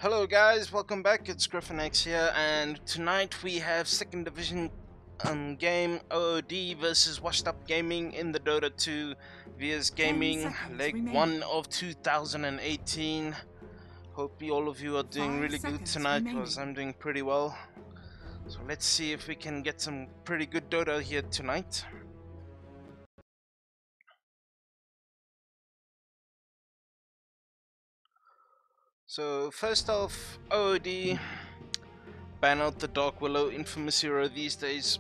Hello guys, welcome back. It's Griffin X here, and tonight we have second division game OoD versus Washed Up Gaming in the DOTA2 VS Gaming leg 1 of 2018. Hope all of you are doing really good tonight, because I'm doing pretty well. So let's see if we can get some pretty good Dota here tonight. So first off, OoD ban out the Dark Willow, infamous hero these days.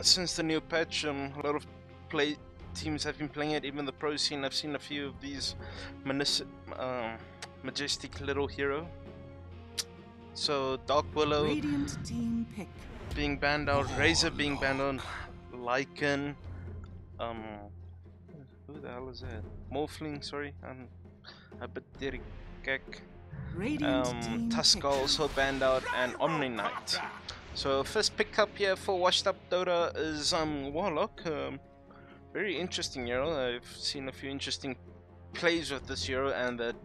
Since the new patch, a lot of teams have been playing it, even the pro scene. I've seen a few of these majestic little hero. So Dark Willow team pick. being banned out, Razor being banned out, Lycan, who the hell is that? Morphling, sorry, a bit Derikak. Tusk also banned out, and Omni Knight. So first pickup here for Washed Up Dota is Warlock. Very interesting hero. I've seen a few interesting plays with this hero, and that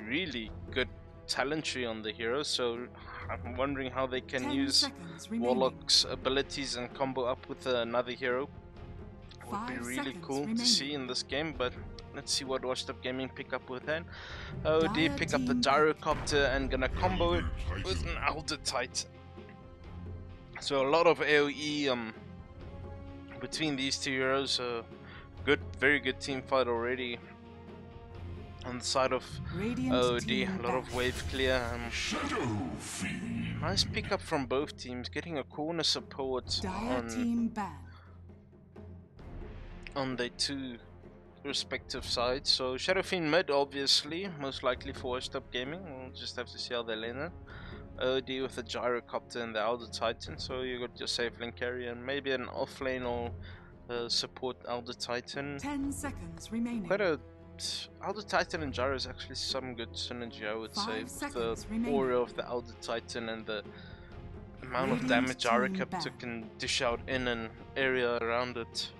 really good talent tree on the hero. So I'm wondering how they can use Warlock's abilities and combo up with another hero. Would be really cool to see in this game, but let's see what Washed Up Gaming pick up with that. OoD pick up the Gyrocopter and gonna combo it with an Elder Titan. So a lot of AoE between these two heroes. Very good team fight already on the side of OoD. A lot of wave clear. Nice pickup from both teams, getting a corner support on their two respective sides. So Shadow Fiend mid, obviously, most likely for Washed Up Gaming. We'll just have to see how they lane it. OoD with the Gyrocopter and the Elder Titan, so you got your safe lane carry and maybe an off lane or support Elder Titan. 10 seconds remaining. Quite a Elder Titan and Gyro is actually some good synergy, I would say, with the aura of the Elder Titan and the amount of damage Gyrocopter can dish out in an area around it.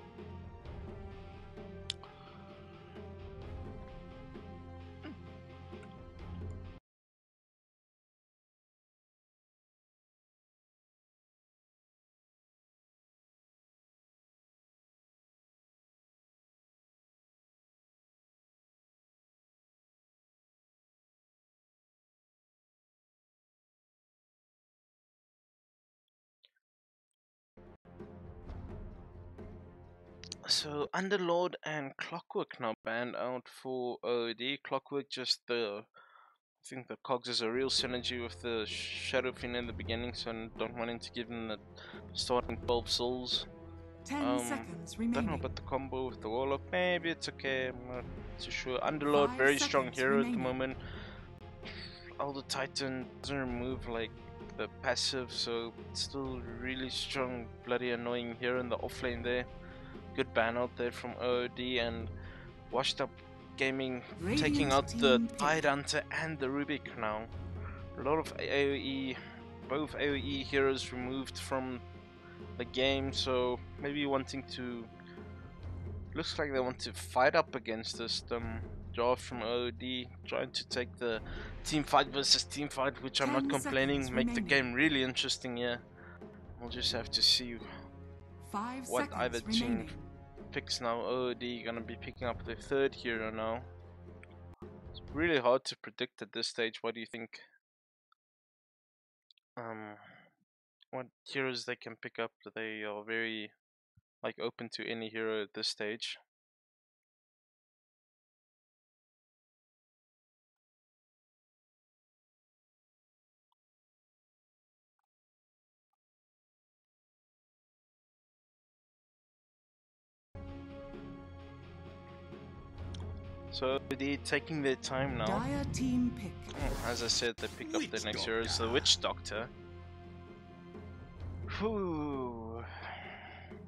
So Underlord and Clockwork now banned out for OoD. Clockwork just I think the cogs is a real synergy with the Shadow Fiend in the beginning, so I don't want him to give him the starting 12 souls. 10 seconds remaining. Don't know about the combo with the Warlock. Maybe it's okay, I'm not too sure. Underlord, very strong hero at the moment. Elder Titan doesn't remove like the passive, so it's still really strong, bloody annoying hero in the offlane there. Good ban out there from OoD, and Washed Up Gaming taking out the Tide Hunter and the Rubik now. A lot of AoE, both AoE heroes removed from the game, so maybe wanting to, looks like they want to fight up against this draft from OoD, trying to take the team fight versus team fight, which I'm not complaining, make the game really interesting here. We'll just have to see what either team picks now. OoD gonna be picking up the third hero now. It's really hard to predict at this stage. What do you think? What heroes they can pick up? They are very open to any hero at this stage. So they're taking their time now. Team pick. As I said, they pick up the next hero, the Witch Doctor. Whew.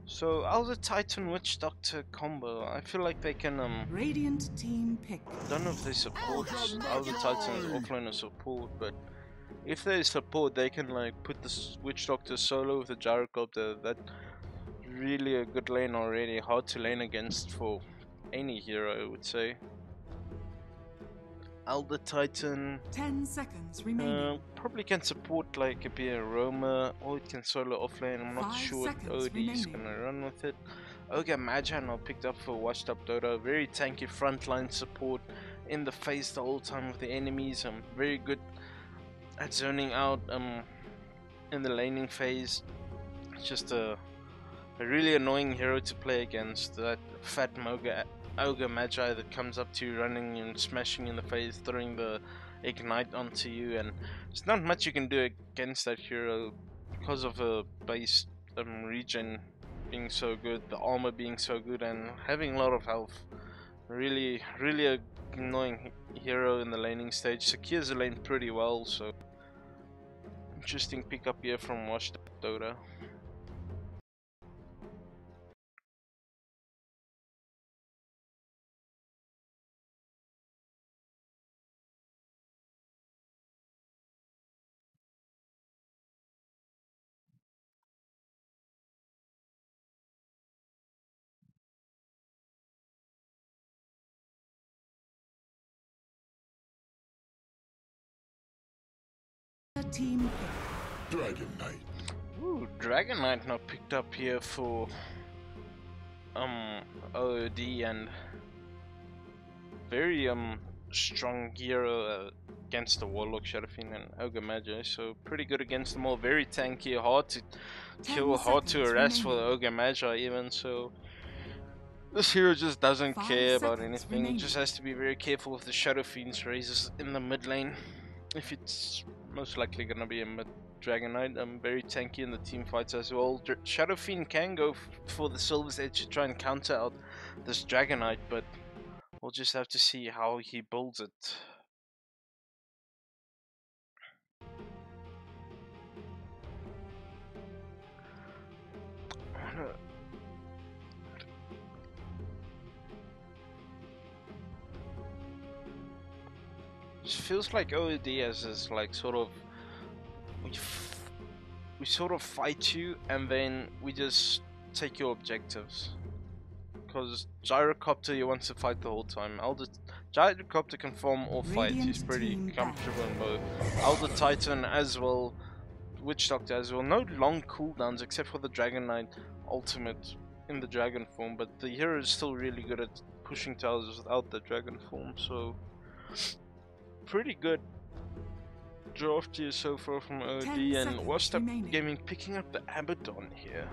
So Elder Titan Witch Doctor combo, I feel like they can Radiant team pick. Don't know if they support Elder Titan's offline or support, but if they support, they can put the Witch Doctor solo with the Gyrocopter. That's really a good lane already. Hard to lane against for any hero, I would say. Elder Titan. 10 seconds remaining. Probably can support like a bit of Roma, or it can solo offlane. I'm not 5 sure what seconds OoD is remaining. gonna run with it. Ogre Magi now picked up for washed up Dota. Very tanky frontline support in the face the whole time of the enemies. Very good at zoning out in the laning phase. It's just a really annoying hero to play against. That fat Ogre Magi that comes up to you running and smashing in the face, throwing the ignite onto you, and there's not much you can do against that hero because of a base regen being so good, the armor being so good, and having a lot of health. Really a annoying hero in the laning stage. Secures the lane pretty well, so interesting pickup here from Washed Up Dota. Team pick. Dragon Knight. Ooh, Dragon Knight now picked up here for OoD, and very strong hero against the Warlock, Shadowfiend, and Ogre Magi. So pretty good against them all. Very tanky, hard to kill, hard to harass for the Ogre Magi even. So this hero just doesn't 5 care about seconds anything. remaining. He just has to be very careful with the Shadowfiend's raises in the mid lane. If it's most likely gonna be a mid Dragon Knight, very tanky in the team fights as well. Shadowfiend can go for the Silver's Edge to try and counter out this Dragon Knight, but we'll just have to see how he builds it. It feels like OoD has this like sort of we sort of fight you and then we just take your objectives. Because Gyrocopter you want to fight the whole time. Gyrocopter can farm or fight. He's pretty comfortable in both. Elder Titan as well. Witch Doctor as well. No long cooldowns except for the Dragon Knight ultimate in the dragon form, but the hero is still really good at pushing towers without the dragon form, so pretty good draft here so far from OoD. And Washed Up Gaming picking up the Abaddon here.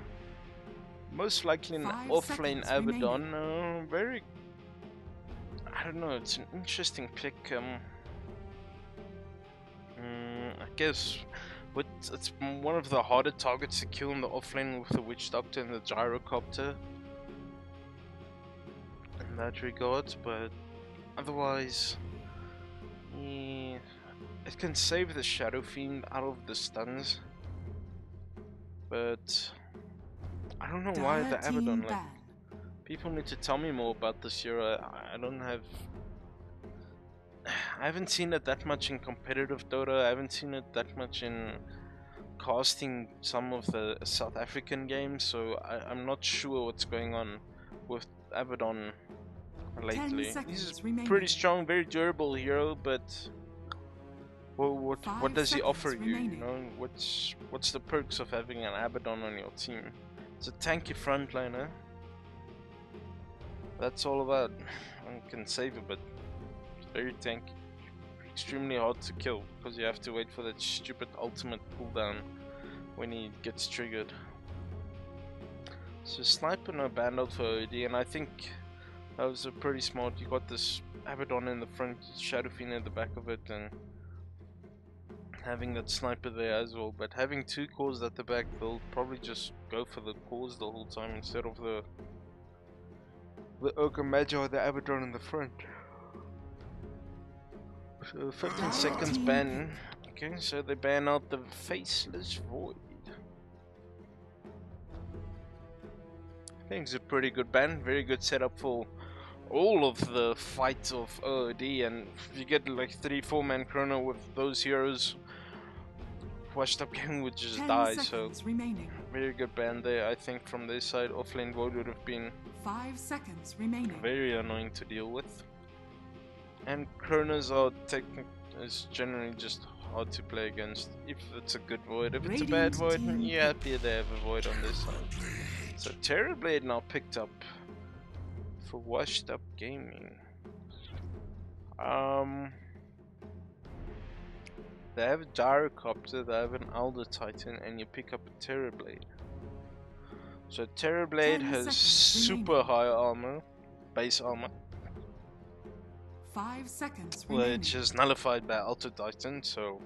Most likely an offlane Abaddon. Very, I don't know, it's an interesting pick. I guess it's one of the harder targets to kill in the offlane with the Witch Doctor and the Gyrocopter in that regard, but otherwise, yeah, it can save the Shadow Fiend out of the stuns, but I don't know why the Abaddon, like, people need to tell me more about this hero. I don't have, I haven't seen it that much in competitive Dota. I haven't seen it that much in casting some of the South African games, so I'm not sure what's going on with Abaddon lately. He's pretty strong, very durable hero, but what does he offer you? You know, what's the perks of having an Abaddon on your team? It's a tanky frontliner. That's all about. One can save it, but it's very tanky. Extremely hard to kill because you have to wait for that stupid ultimate cooldown when he gets triggered. So Sniper no banned out for OoD, and I think that was a pretty smart. You got this Abaddon in the front, Shadowfiend at the back of it, and having that Sniper there as well. But having two cores at the back, they'll probably just go for the cores the whole time instead of the Ogre Magi or the Abaddon in the front. So 15 seconds ban. Okay, so they ban out the Faceless Void. I think it's a pretty good ban, very good setup for all of the fights of OoD, and if you get like 3-4 man chrono with those heroes, Washed Up Gaming would just die, so very good ban there I think from this side. Offlane Void would have been 5 seconds remaining. Very annoying to deal with. And Kronos are is generally just hard to play against if it's a good void. If it's a bad void, yeah, happy they have a void on this side. So Terrorblade now picked up for Washed Up Gaming. They have a Gyrocopter, they have an Elder Titan, and you pick up a Terrorblade. So Terrorblade has super high armor, base armor, 5 seconds remaining. which is nullified by Elder Titan, so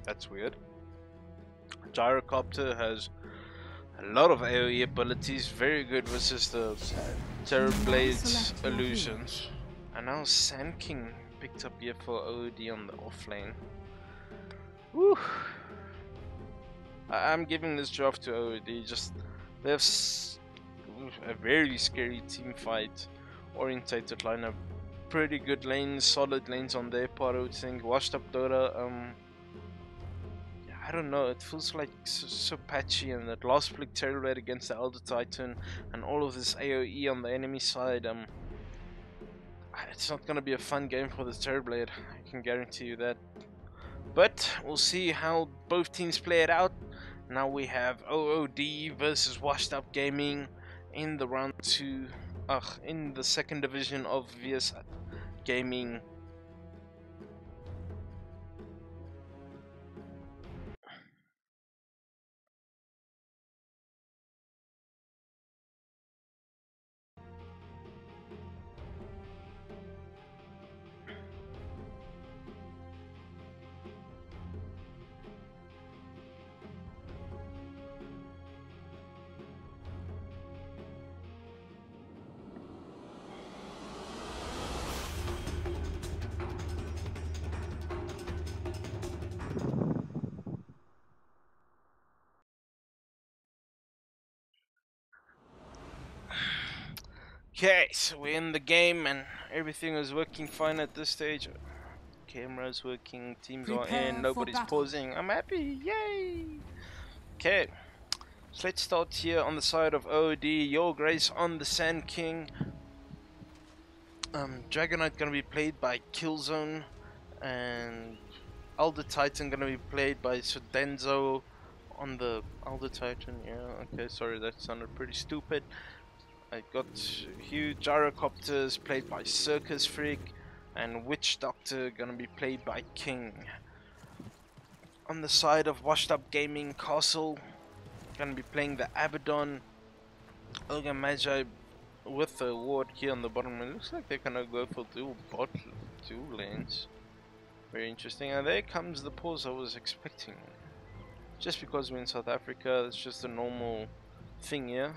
that's weird. Gyrocopter has a lot of AoE abilities, very good versus the Terrorblade's illusions. And now Sand King picked up here for OoD on the off lane. Woo! I'm giving this draft to OoD. Just they have a very scary team fight orientated lineup. Pretty good lanes, solid lanes on their part. I would think. Washed up Dota. I don't know. It feels like so patchy, and that last flick Terrorblade against the Elder Titan, and all of this AOE on the enemy side. It's not gonna be a fun game for this Terrorblade. I can guarantee you that. But we'll see how both teams play it out. Now we have OoD versus Washed Up Gaming in the round 2, in the second division of VS Gaming. Okay, so we're in the game and everything is working fine at this stage. Camera's working, teams are in, nobody's pausing. I'm happy, yay! Okay, so let's start here on the side of OoD. Your Grace on the Sand King. Dragonite gonna be played by Killzone, and Elder Titan gonna be played by Sudenzo on the Elder Titan. Yeah, okay, sorry, that sounded pretty stupid. I got huge Gyrocopters played by Circus Freak, and Witch Doctor gonna be played by King. On the side of Washed Up Gaming, Castle gonna be playing the Abaddon. Ogre Magi with the ward here on the bottom. It looks like they're gonna go for dual lanes. Very interesting. And there comes the pause I was expecting. Just because we're in South Africa, it's just a normal thing here.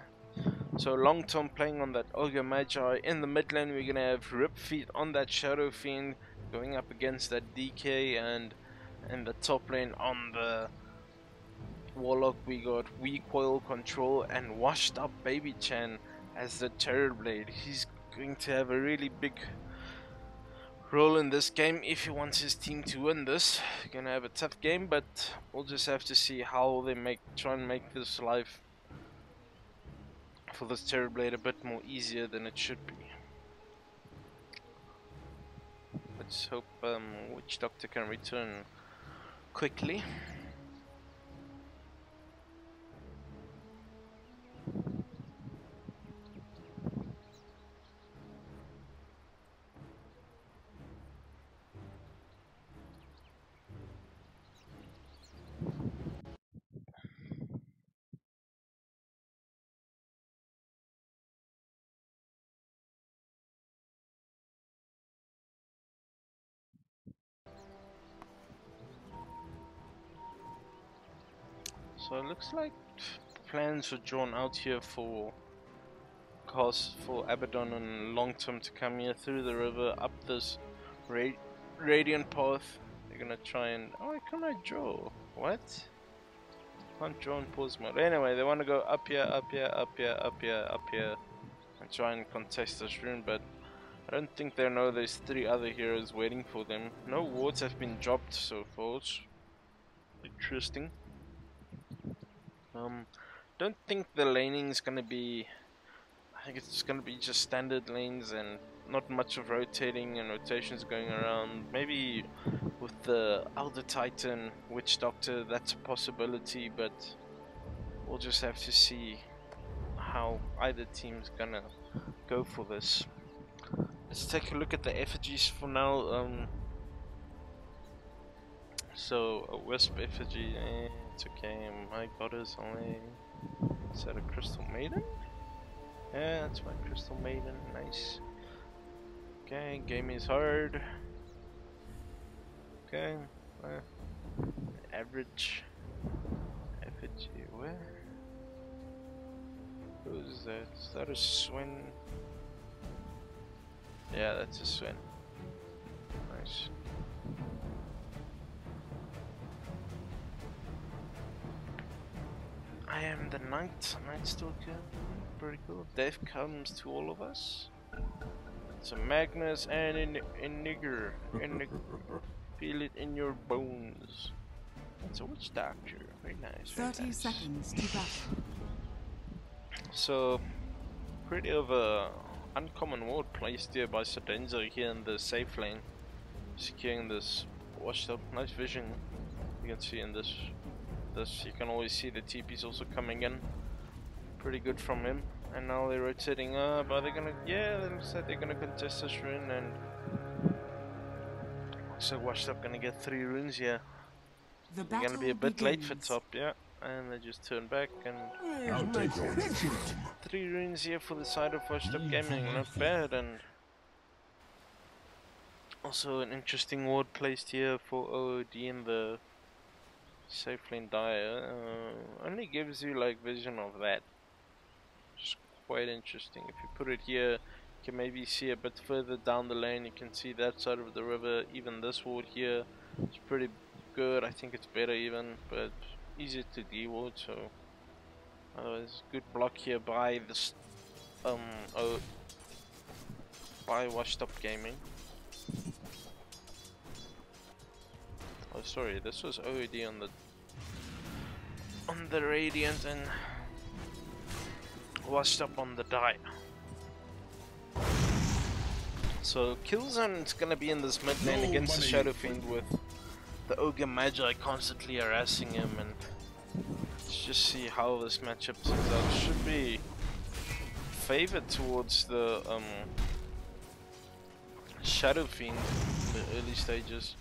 So long term playing on that Ogre Magi. In the mid lane we're gonna have Rip Feet on that Shadow Fiend going up against that DK, and in the top lane on the Warlock we got Recoil Control and Washed Up Baby Chan as the Terrorblade. He's going to have a really big role in this game if he wants his team to win this. Gonna have a tough game, but we'll just have to see how they try and make this life for this Terrorblade a bit more easier than it should be. Let's hope Witch Doctor can return quickly. So it looks like plans are drawn out here for Abaddon and long term to come here through the river up this radiant path. They're gonna try and can I draw? What? Can't draw in pause mode. Anyway, they want to go up here, up here, up here, up here, up here, and try and contest this rune, but I don't think they know there's 3 other heroes waiting for them. No wards have been dropped so far. It's interesting. Don't think the laning is gonna be think it's gonna be just standard lanes and not much of rotating and rotations going around. Maybe with the Elder Titan, Witch Doctor, that's a possibility, but we'll just have to see how either team's gonna go for this. Let's take a look at the effigies for now. So a Wisp effigy, it's okay. My goddess only. Is that a Crystal Maiden? Yeah, that's my Crystal Maiden. Nice. Okay, game is hard. Okay, average effigy. Where? Who's that? Is that a Swin? Yeah, that's a Swin. Nice. I am the Night Stalker. Pretty cool. Death comes to all of us. It's a Magnus and a nigger. Feel it in your bones. It's a Witch Doctor. Very nice. Very 30 nice. seconds to battle. So, pretty of a uncommon ward placed here by Sedenzo here in the safe lane. Securing this washed up. Nice vision. You can see in this. You can always see the TP's also coming in. Pretty good from him. And now they're rotating up. Are they gonna? Yeah, it looks like they're gonna contest this rune, and so washed up gonna get 3 runes here. The They're gonna be a bit late for top, yeah. And they just turn back and 3 runes here for the side of washed up gaming, not bad. And also an interesting ward placed here for OoD in the safe lane dire. Only gives you like vision of that. Just quite interesting. If you put it here, you can maybe see a bit further down the lane. You can see that side of the river. Even this ward here is pretty good. I think it's better even, but easier to de-ward. So otherwise, good block here by this by washed up gaming. Oh, sorry, this was OoD on the Radiant and washed up on the die. So Killzone's gonna be in this mid lane against the Shadow Fiend with the Ogre Magi constantly harassing him, and let's just see how this matchup turns out. Should be favored towards the Shadow Fiend in the early stages.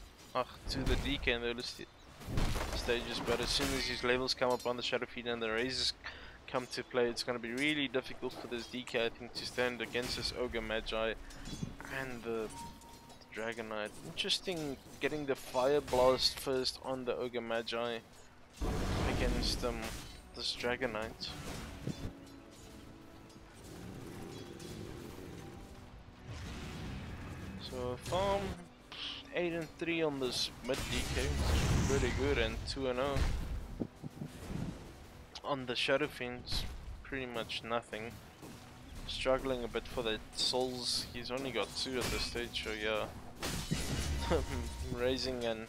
To the DK in the early stages, but as soon as his levels come up on the Shadow Fiend and the raises come to play, it's going to be really difficult for this DK, I think, to stand against this Ogre Magi and the Dragon Knight. Interesting getting the Fire Blast first on the Ogre Magi against this Dragon Knight. So farm 8 and 3 on this mid DK, pretty good, and 2 and 0 on the Shadow Fiends, pretty much nothing. Struggling a bit for the souls. He's only got 2 at this stage, so yeah. Raising and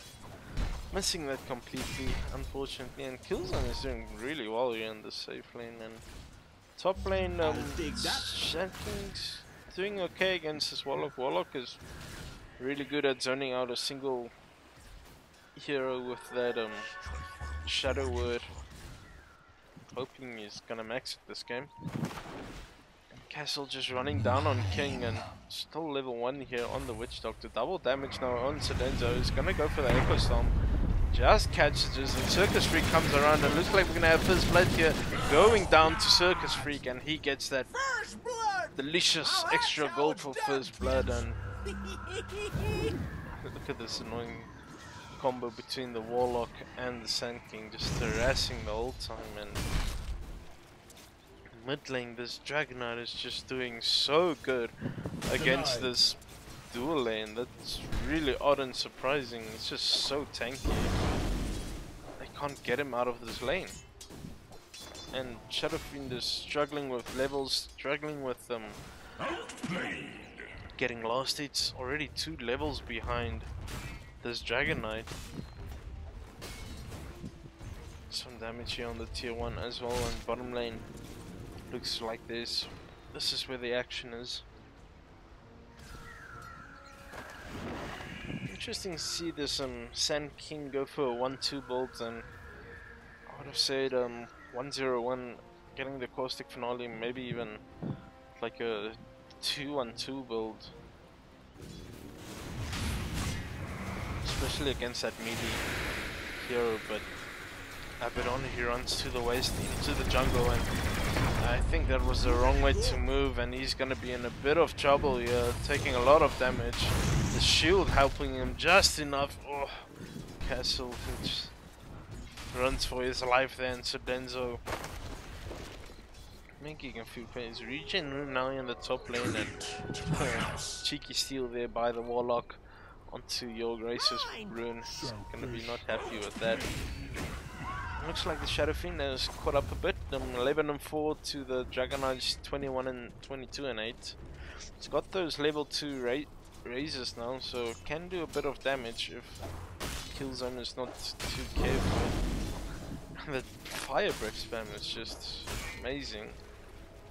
missing that completely, unfortunately. And Killzone is doing really well here in the safe lane, and top lane Shanking's doing okay against this Warlock. Warlock is really good at zoning out a single hero with that Shadow Word. Hoping he's gonna max it this game. Castle just running down on King, and still level 1 here on the Witch Doctor. Double damage now on Sedenzo. He's gonna go for the Echo Storm. Just catches it, and Circus Freak comes around, and looks like we're gonna have First Blood here going down to Circus Freak, and he gets that delicious extra gold for First Blood. And look at this annoying combo between the Warlock and the Sand King, just harassing the whole time. And mid lane, this Dragon Knight is just doing so good against this dual lane. That's really odd and surprising. It's just so tanky. They can't get him out of this lane. And Shadow Fiend is struggling with levels, struggling with getting last hits, already 2 levels behind this Dragon Knight. Some damage here on the tier 1 as well, and bottom lane looks like there's this is where the action is. Interesting to see this Sand King go for a 1-2 build, and I would have said 1-0-1 getting the caustic finale, maybe even like a 2-1-2 build, especially against that melee hero. But Abaddon, he runs to the west into the jungle, and I think that was the wrong way to move, and he's gonna be in a bit of trouble here, taking a lot of damage. The shield helping him just enough. Oh, Castle just runs for his life there, and Sudenzo making a few plays. Regen Rune now in the top lane, and cheeky steal there by the Warlock onto your Grace's Rune. He's gonna be not happy with that. Looks like the Shadow Fiend has caught up a bit. 11-4 to the Dragon Knights 21-22 and 8. He's got those level 2 raises now, so can do a bit of damage if Killzone is not too careful. The fire breath spam is just amazing.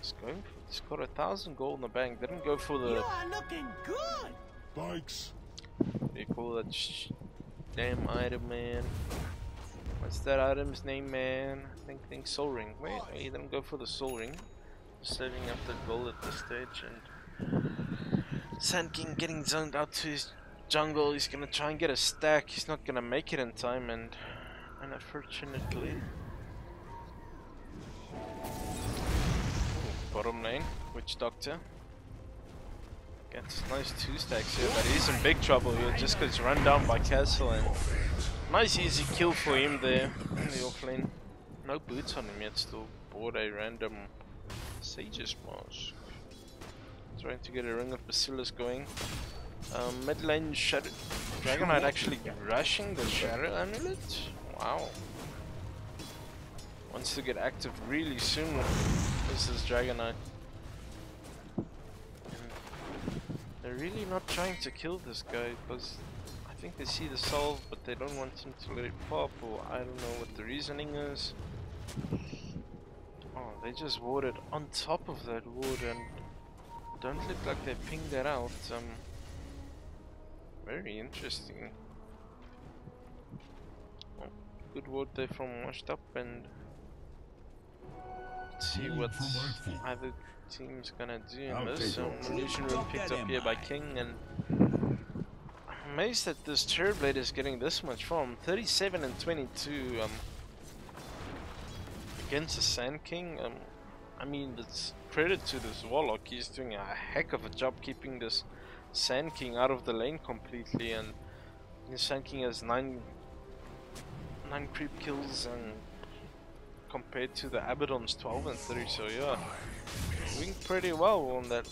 He's got 1,000 gold in the bank. Didn't go for the. You are looking good. Bikes. They call that damn item, man. What's that item's name, man? I think Soul Ring. Wait, he didn't go for the Soul Ring. Saving up the gold at this stage, and Sand King getting zoned out to his jungle. He's gonna try and get a stack. He's not gonna make it in time, and unfortunately, bottom lane, Witch Doctor gets nice 2 stacks here, but he's in big trouble here. Just gets run down by Castle, and nice easy kill for him there in the offlane. No boots on him yet, still bought a random Sage's Mask. Trying to get a Ring of Bacillus going. Mid lane Shadow Dragon Knight actually rushing the Shadow Amulet. Wow. Wants to get active really soon. This is Dragon Knight. They're really not trying to kill this guy because I think they see the solve, but they don't want him to let it pop, or I don't know what the reasoning is. Oh, they just warded on top of that ward, and don't look like they pinged that out. Very interesting. Oh, good ward there from Washed Up, and let's see what either team's gonna do in this. Illusion Room picked up here by King, and I'm amazed that this Terrorblade is getting this much from 37-22 against the Sand King. I mean, it's credit to this Warlock. He's doing a heck of a job keeping this Sand King out of the lane completely, and the Sand King has 9 creep kills, and compared to the Abaddon's 12 and 3, so yeah, doing pretty well on that.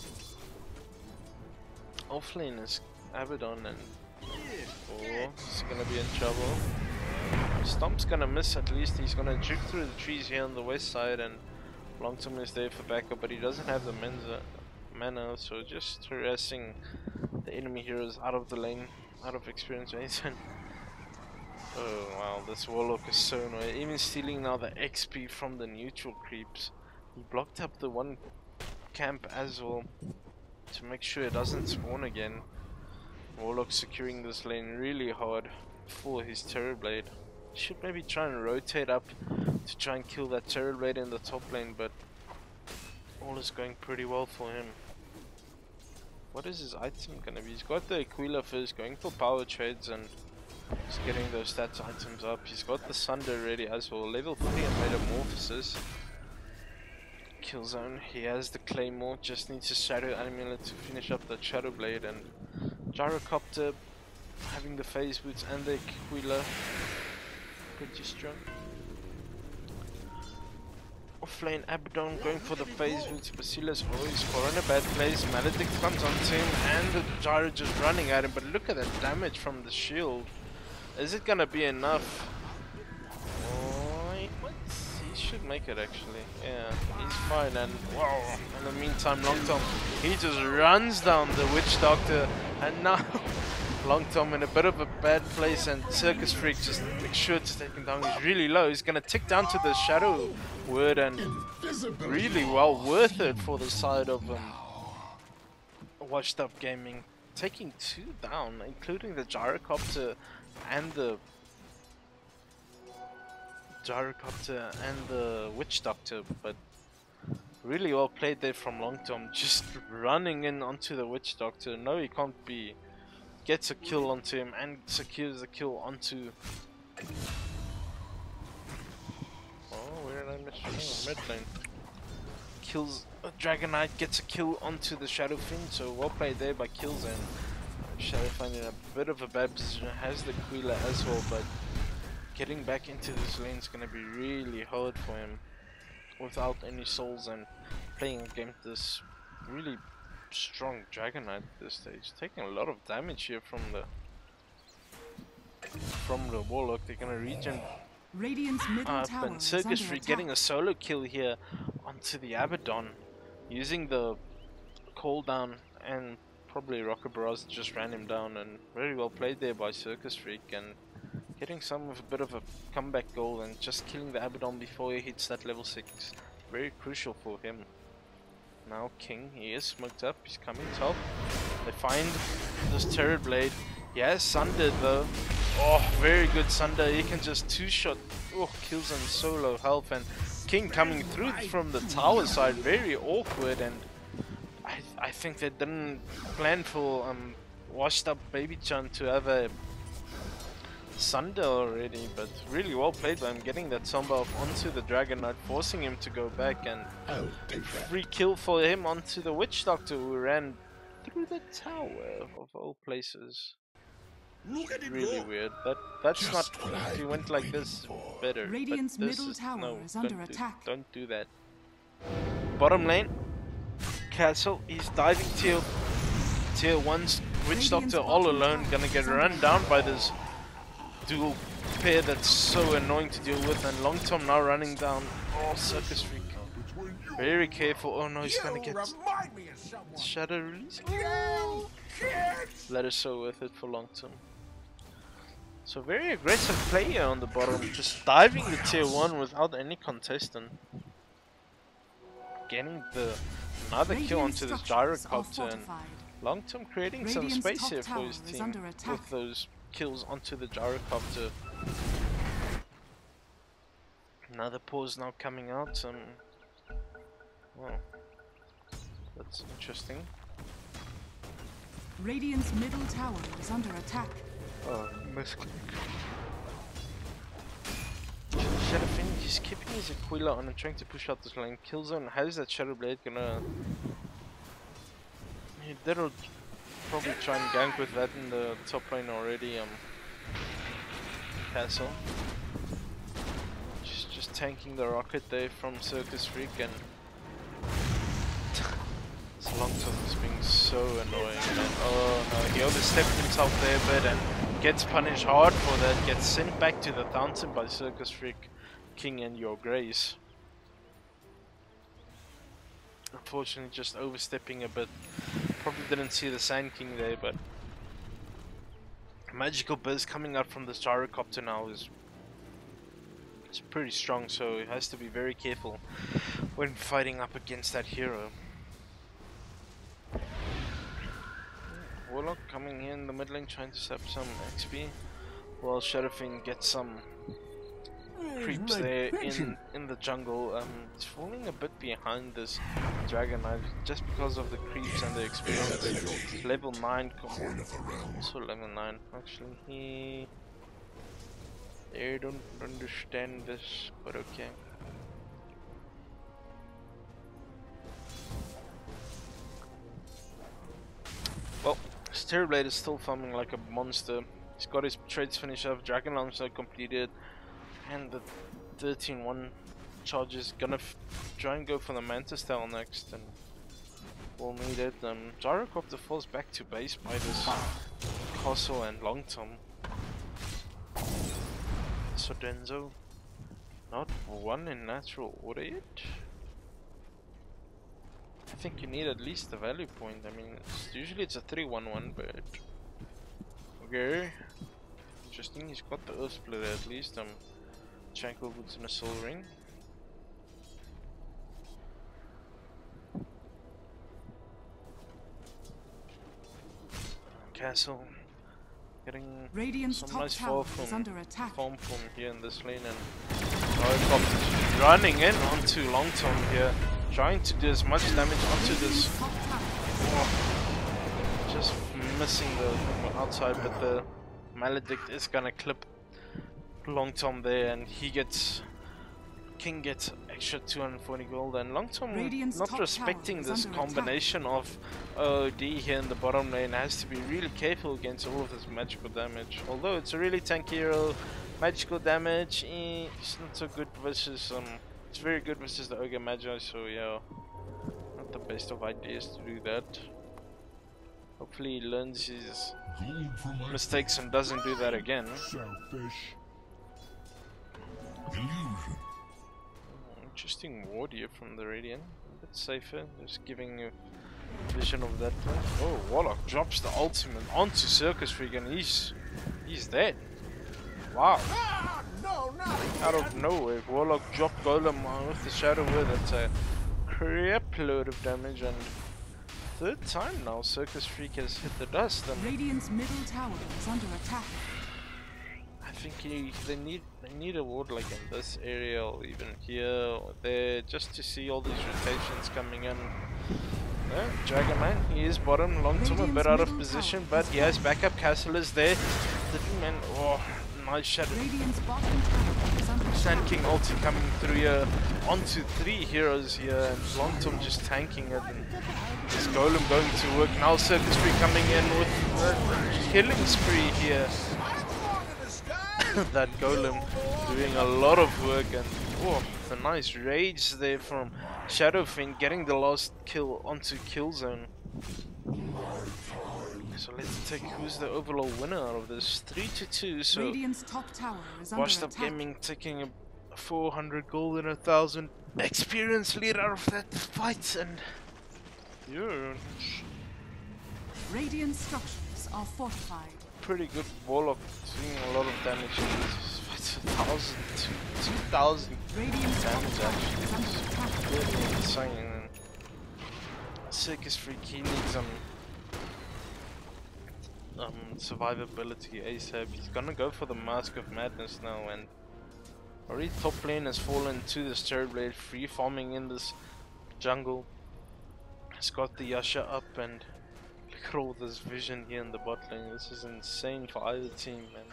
Offlane is Abaddon, and oh, he's gonna be in trouble. Stomp's gonna miss at least. He's gonna juke through the trees here on the west side, and Longtom is there for backup, but he doesn't have the mana, so just harassing the enemy heroes out of the lane, out of experience or anything. Oh wow, this Warlock is so annoying. Even stealing now the XP from the neutral creeps. He blocked up the one camp as well to make sure it doesn't spawn again. Warlock securing this lane really hard for his Terrorblade. Should maybe try and rotate up to try and kill that Terrorblade in the top lane, but all is going pretty well for him. What is his item gonna be? He's got the Aquila first, going for power trades, and he's getting those stats items up. He's got the Sunder ready as well, level 3 and Metamorphosis. Killzone, he has the Claymore, just needs a Shadow Amulet to finish up the Shadow Blade, and Gyrocopter having the Phase Boots and the Aquila. Pretty strong. Offlane Abaddon going for the Phase Boots. Bacillus, oh, he's caught in a bad place. Maledict comes onto him, and the Gyro just running at him, but look at that damage from the shield. Is it gonna be enough? Oh, he should make it actually. Yeah, he's fine, and wow. In the meantime, Longtom, he just runs down the Witch Doctor, and now Long Tom in a bit of a bad place, and Circus Freak just makes sure to take him down. He's really low. He's gonna tick down to the Shadow Word, and really well worth it for the side of Washed Up Gaming, taking 2 down, including the Gyrocopter and the Witch Doctor. But really well played there from Long Tom, just running in onto the Witch Doctor. No, he can't be. Gets a kill onto him and secures the kill onto. Oh, where did I miss? Oh, mid lane. Kills a Dragon Knight, gets a kill onto the Shadow Fiend. So well played there by Kills, and Shadow Fiend in a bit of a bad position. Has the Quila as well, but getting back into this lane is gonna be really hard for him without any souls and playing against this really strong Dragon Knight at this stage, taking a lot of damage here from the Warlock. They're gonna regen Radiant's middle up, tower and is Circus under Freak attack. getting a solo kill here onto the Abaddon, using the cooldown, and probably Rocket Barrage just ran him down, and very well played there by Circus Freak, and getting some of a bit of a comeback goal and just killing the Abaddon before he hits that level 6. Very crucial for him. Now King, he is smoked up, he's coming top. They find this Terror Blade. He has Sunder though. Oh, very good Sunder. He can just 2-shot. Oh, kills him so low health, and King coming through from the tower side, very awkward, and I think they didn't plan for Washed Up Baby Chan to have a Sunder already, but really well played by him, getting that Samba off onto the Dragon Knight, forcing him to go back, and free kill for him onto the Witch Doctor, who ran through the tower of all places. Really weird. That's not. If you went like this, better. Radiant's but this middle is, tower no, is under attack. Don't do that. Bottom lane, Castle. He's diving tier 1's Witch Doctor all alone, gonna get run down by this dual pair that's so annoying to deal with, and Long Tom now running down. Oh, Circus Freak. Very careful. Oh no, he's gonna get Shadow Release. Oh. That is so worth it for Long Tom. So very aggressive player on the bottom, just diving the tier 1 without any contestant. Getting another kill onto this Gyrocopter, and Long Tom creating some space here for his team with those kills onto the Gyrocopter. Another pause now coming out. Well, that's interesting. Radiant's middle tower is under attack. Oh, misclick. Shadowfin, he's keeping his Aquila on and trying to push out this lane. Killzone has that Shadow Blade, gonna. They'll probably try and gank with that in the top lane already. Castle. Just tanking the rocket there from Circus Freak, and this Long Tom is being so annoying. And, oh no, he overstepped himself there a bit and gets punished hard for that. Gets sent back to the fountain by Circus Freak, King and Your Grace. Unfortunately, just overstepping a bit. Probably didn't see the Sand King there, but Magical Biz coming out from the Gyrocopter now is pretty strong, so he has to be very careful when fighting up against that hero. Warlock coming here in the mid lane, trying to sap some XP, while Shadowfiend gets some creeps there in the jungle. It's falling a bit behind this Dragon Knight just because of the creeps and the experience. Level 9, also level 9 actually. They don't understand this, but okay. Well, Terrorblade is still farming like a monster. He's got his trades finished up, Dragon Launcher completed, and the 13-1 charge is gonna try and go for the Mantis Tail next, and we'll need it. Gyrocopter falls back to base by this Castle and Long Tom. So Denzo, not one in natural order yet. I think you need at least a value point. I mean, usually it's a 3-1-1, but Okay. Interesting, he's got the Earth Splitter at least. Tranquil Boots and a Soul Ring. Castle. Getting Radiant's some top nice tower farm is under attack. from here in this lane, and Helicopter's running in onto Long Tom here, trying to do as much damage onto this. Just missing the outside, but the Maledict is gonna clip Long Tom there, and King gets extra 240 gold, and Long Tom not respecting this combination of OoD here in the bottom lane. Has to be really careful against all of this magical damage. Although it's a really tanky hero, magical damage, it's not so good versus it's very good versus the Ogre Magi, so yeah, not the best of ideas to do that. Hopefully he learns his mistakes and doesn't do that again. Selfish. Illusion. Interesting ward here from the Radiant. A bit safer, just giving a vision of that place. Oh, Warlock drops the ultimate onto Circus Freak and he's dead. Wow. Out of nowhere, Warlock dropped Golem with the Shadow Word. That's a crap load of damage, and third time now Circus Freak has hit the dust. And Radiant's middle tower is under attack. I think they need a ward like in this area or even here or there, just to see all these rotations coming in. Yeah, Dragon Man, he is bottom, Long Tom a bit out of position, but he has backup. Castle is there. The man, oh, nice shadow. Radiant's bottom tower is under Sand attack. King ulti coming through here onto 3 heroes here, and Long Tom just tanking it, and this Golem going to work. Now Circus Freak coming in with a killing spree here. That Golem doing a lot of work, and oh, a nice rage there from Shadowfiend getting the last kill onto kill zone. So let's take who's the overall winner out of this. 3-2. So Radiant's top tower is under Washed Up attack. Gaming taking a 400 gold and 1,000 experience lead out of that fight, and yeah, Radiant structures are fortified. pretty good Warlock doing a lot of damage. 2,000 Radiant's top damage tower actually. is under attack. It's really insane. And Circus Freak, he needs survivability ASAP. He's gonna go for the Mask of Madness now, and already top lane has fallen to the Blade, free farming in this jungle. He's got the Yasha up, and look at all this vision here in the bot lane. This is insane for either team, man.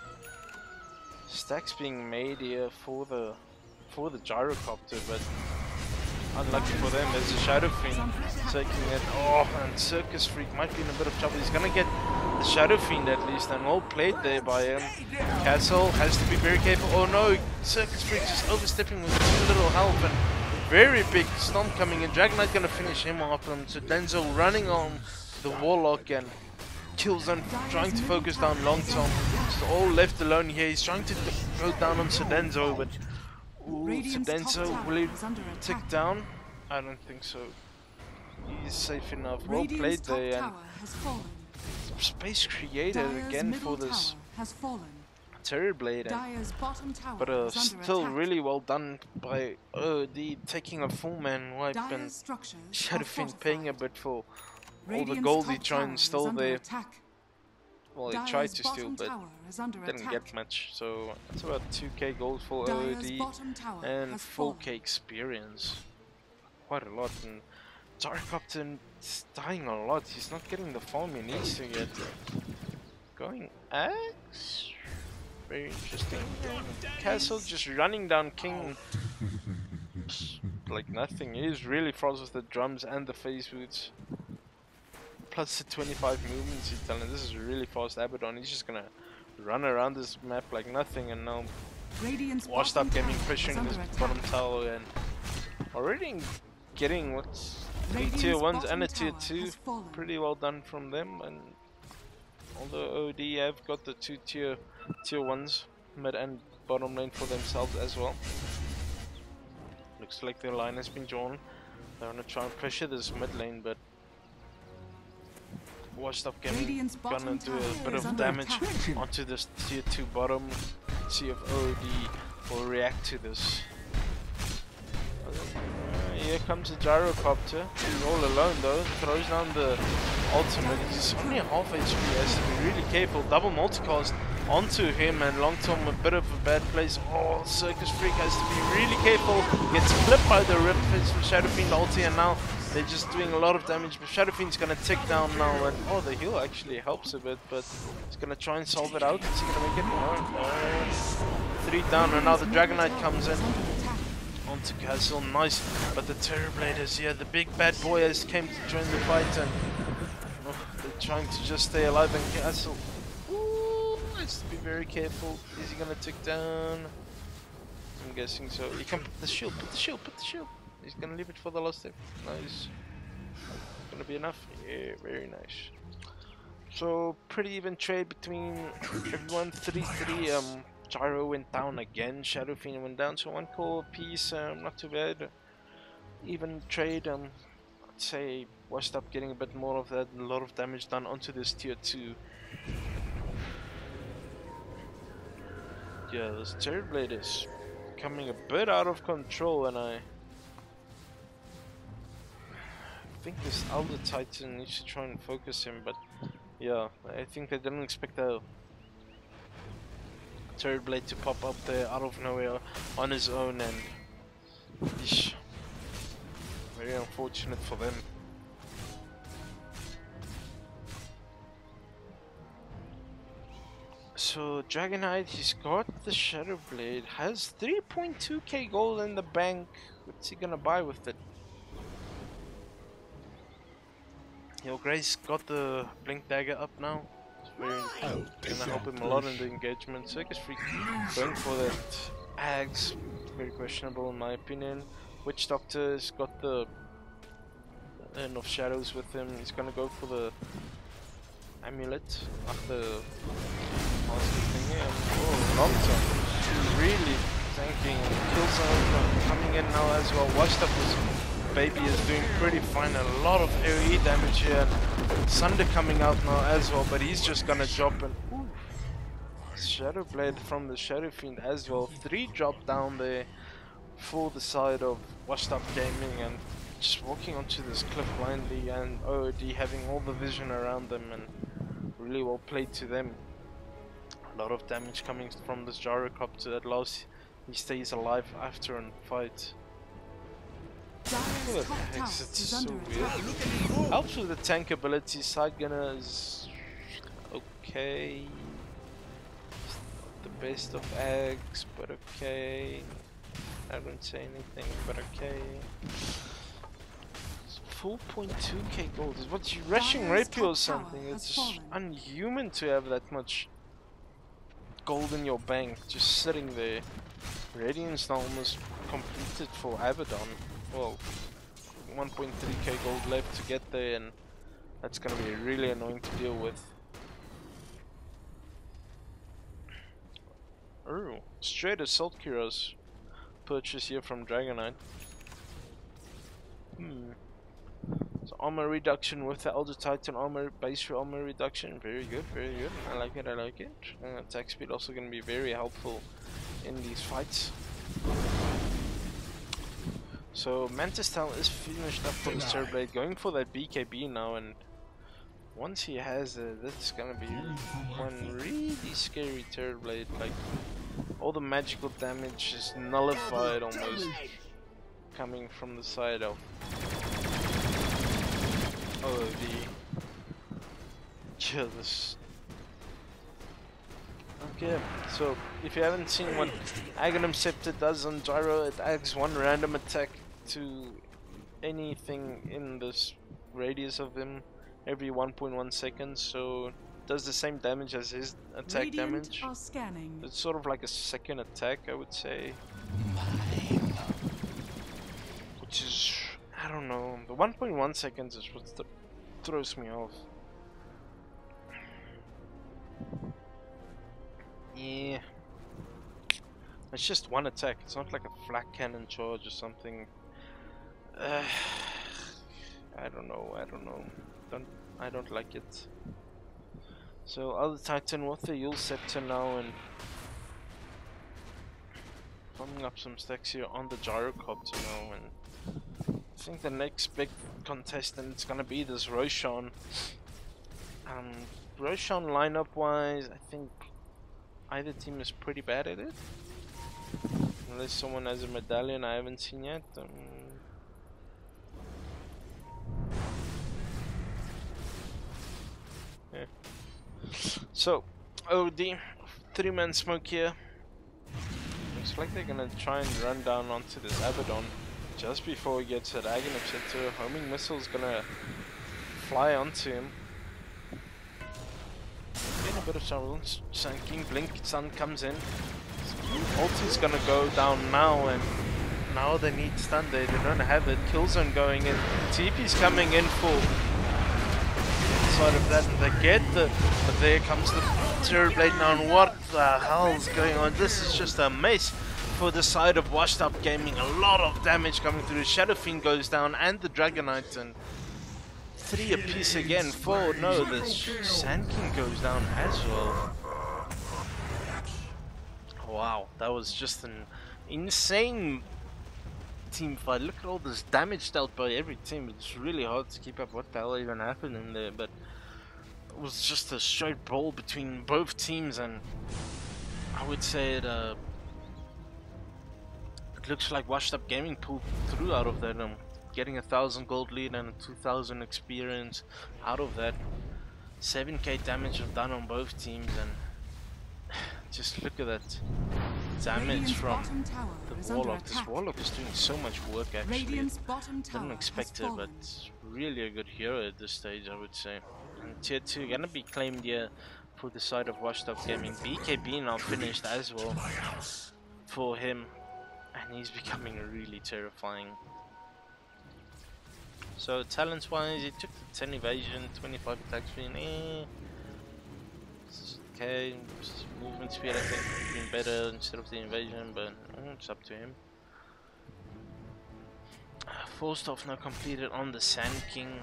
Stacks being made here for the gyrocopter, but unlucky for them, there's a Shadow Fiend taking it. Oh, and Circus Freak might be in a bit of trouble. He's gonna get the Shadow Fiend at least, and well played there by him. Castle has to be very careful. Oh no, Circus Freak just overstepping with too little health, and very big stomp coming in. Dragon Knight gonna finish him off, and so Denzel running on the Warlock, and kills them, trying to focus down Long Tom. Just all left alone here. He's trying to go down on Sedenzo, but Sedenzo, will he tick down? I don't think so. He's safe enough. Well played there, and space created again for this Terror Blade, but still really well done by OoD, taking a full man wipe, and Shadowfiend paying a bit for all the gold he tried and stole there. Well, he tried to steal, but didn't get much. So that's about 2k gold for OoD and 4k experience. Quite a lot. And Gyrocopter is dying a lot. He's not getting the farm he needs to get. Going Axe? Very interesting. Castle just running down King like nothing. He's really fast with the drums and the phase boots. Plus the 25 movements he's telling. This is really fast Abaddon. He's just gonna run around this map like nothing, and now Washed Up Gaming pressuring this bottom tower, and already getting what's 3 tier 1s and a tier 2. Pretty well done from them, and although OoD have got the 2 tier 1s mid and bottom lane for themselves as well. Looks like their line has been drawn. They're gonna try and pressure this mid lane, but Washed Up Gaming Radiant's gonna bottom do a tower bit is of under damage attack. onto this tier 2 bottom. See if OoD will react to this. Here comes the gyrocopter. He's all alone though. Throws down the ultimate. He's only half HP. He has to be really careful. Double multicast onto him, and long term a bit of a bad place. Oh, Circus Freak has to be really careful. Gets clipped by the rip from Shadow Fiend ulti, and now they're just doing a lot of damage. But Shadow Fiend's gonna tick down now, and oh, the heal actually helps a bit, but he's gonna try and solve it out. Is he gonna make it? No. 3 down, and now the Dragon Knight comes in. Onto Castle, nice, but the Terrorblade is here. The big bad boy has came to join the fight, and they're trying to just stay alive. And Castle, ooh, has to be very careful. Is he gonna tick down? I'm guessing so. You can put the shield, put the shield, put the shield. He's gonna leave it for the last step. Nice. Gonna be enough. Yeah, very nice. So pretty even trade between everyone. 3-3. Gyro went down again, Shadow Fiend went down, so 1 core apiece, not too bad. Even trade, I'd say Washed Up getting a bit more of that, a lot of damage done onto this tier 2. Yeah, this Terrorblade is coming a bit out of control, and I think this Elder Titan needs to try and focus him, but yeah, I think they didn't expect a Terrorblade to pop up there out of nowhere on his own, and eesh, very unfortunate for them. So Dragon Knight, he's got the Shadow Blade, has 3.2k gold in the bank. What's he gonna buy with it? Yo, Grace got the Blink Dagger up now. It's gonna help him a lot in the engagement. Circus Freak going for that Axe, very questionable in my opinion. Witch Doctor's got the End of Shadows with him. He's gonna go for the amulet after master thingy. And oh, long term, really tanking. Killzone coming in now as well. Washed Up was Baby is doing pretty fine, a lot of AoE damage here. Sunder coming out now as well, but he's just gonna drop and Shadow Blade from the Shadow Fiend as well. 3 drop down there for the side of Washed Up Gaming, and just walking onto this cliff blindly, and OoD having all the vision around them, and really well played to them. A lot of damage coming from this gyrocopter. At last he stays alive after a fight. Dire's top tower It's is so under weird. attack. Helps with the tank ability. Side gunner is okay. Not the best of eggs, but okay. I don't say anything, but okay. 4.2k gold is what you rushing Dire's rapier or top tower something. has It's fallen. unhuman to have that much gold in your bank just sitting there. Radiant's now almost completed for Abaddon. Well, 1.3k gold left to get there, and that's gonna be really annoying to deal with. Oh, straight assault cuirass purchase here from Dragon Knight. So armor reduction with the Elder Titan armor, base armor reduction. Very good, very good. I like it, I like it. Attack speed also gonna be very helpful in these fights. So Mantis Tail is finished up for the Terrorblade, going for that BKB now, and once he has it, that's gonna be one really scary Terrorblade. Like, all the magical damage is nullified almost, coming from the side of OoD. Yeah, this. Okay, so if you haven't seen what Aghanim Scepter does on Gyro, it adds 1 random attack to anything in this radius of him every 1.1 seconds, so it does the same damage as his attack Radiant damage. are scanning. It's sort of like a second attack, I would say. Which is, I don't know, the 1.1 seconds is what throws me off. Yeah, it's just 1 attack. It's not like a flak cannon charge or something. I don't know. I don't like it. So other Titan with the Yule Scepter now and farming up some stacks here on the Gyrocopter now, and I think the next big contestant is gonna be this Roshan. Roshan lineup wise, I think either team is pretty bad at it. Unless someone has a medallion I haven't seen yet. Yeah. So, OoD, 3-man smoke here. Looks like they're gonna try and run down onto this Abaddon just before he gets a Dragon Center. Homing missile's gonna fly onto him. Getting a bit of trouble. King Blink Sun comes in. Ulti's gonna go down now, and now they need stun there. They don't have it. Killzone going in. TP's coming in full. Side of that, and they get the. But there comes the Terrorblade now, and what the hell is going on? This is just a mess for the side of Washed Up Gaming. A lot of damage coming through. Shadow Fiend goes down, and the Dragonite, and 3 apiece again. 4. No, the Sand King goes down as well. Wow, that was just an insane team fight. Look at all this damage dealt by every team. It's really hard to keep up what the hell even happened in there, but it was just a straight brawl between both teams, and I would say it looks like Washed Up Gaming pulled through out of that, getting 1,000 gold lead and 2,000 experience out of that. 7k damage done on both teams, and just look at that damage from the Warlock. This Warlock is doing so much work actually. Didn't expect it, but really a good hero at this stage, I would say. And tier 2 gonna be claimed here for the side of Washed Up Gaming. BKB now finished as well for him, and he's becoming really terrifying. So talents wise, he took the 10 evasion, 25 attack speed. Okay, movement speed I think would have been better instead of the invasion, but it's up to him. 4 stuff now completed on the Sand King.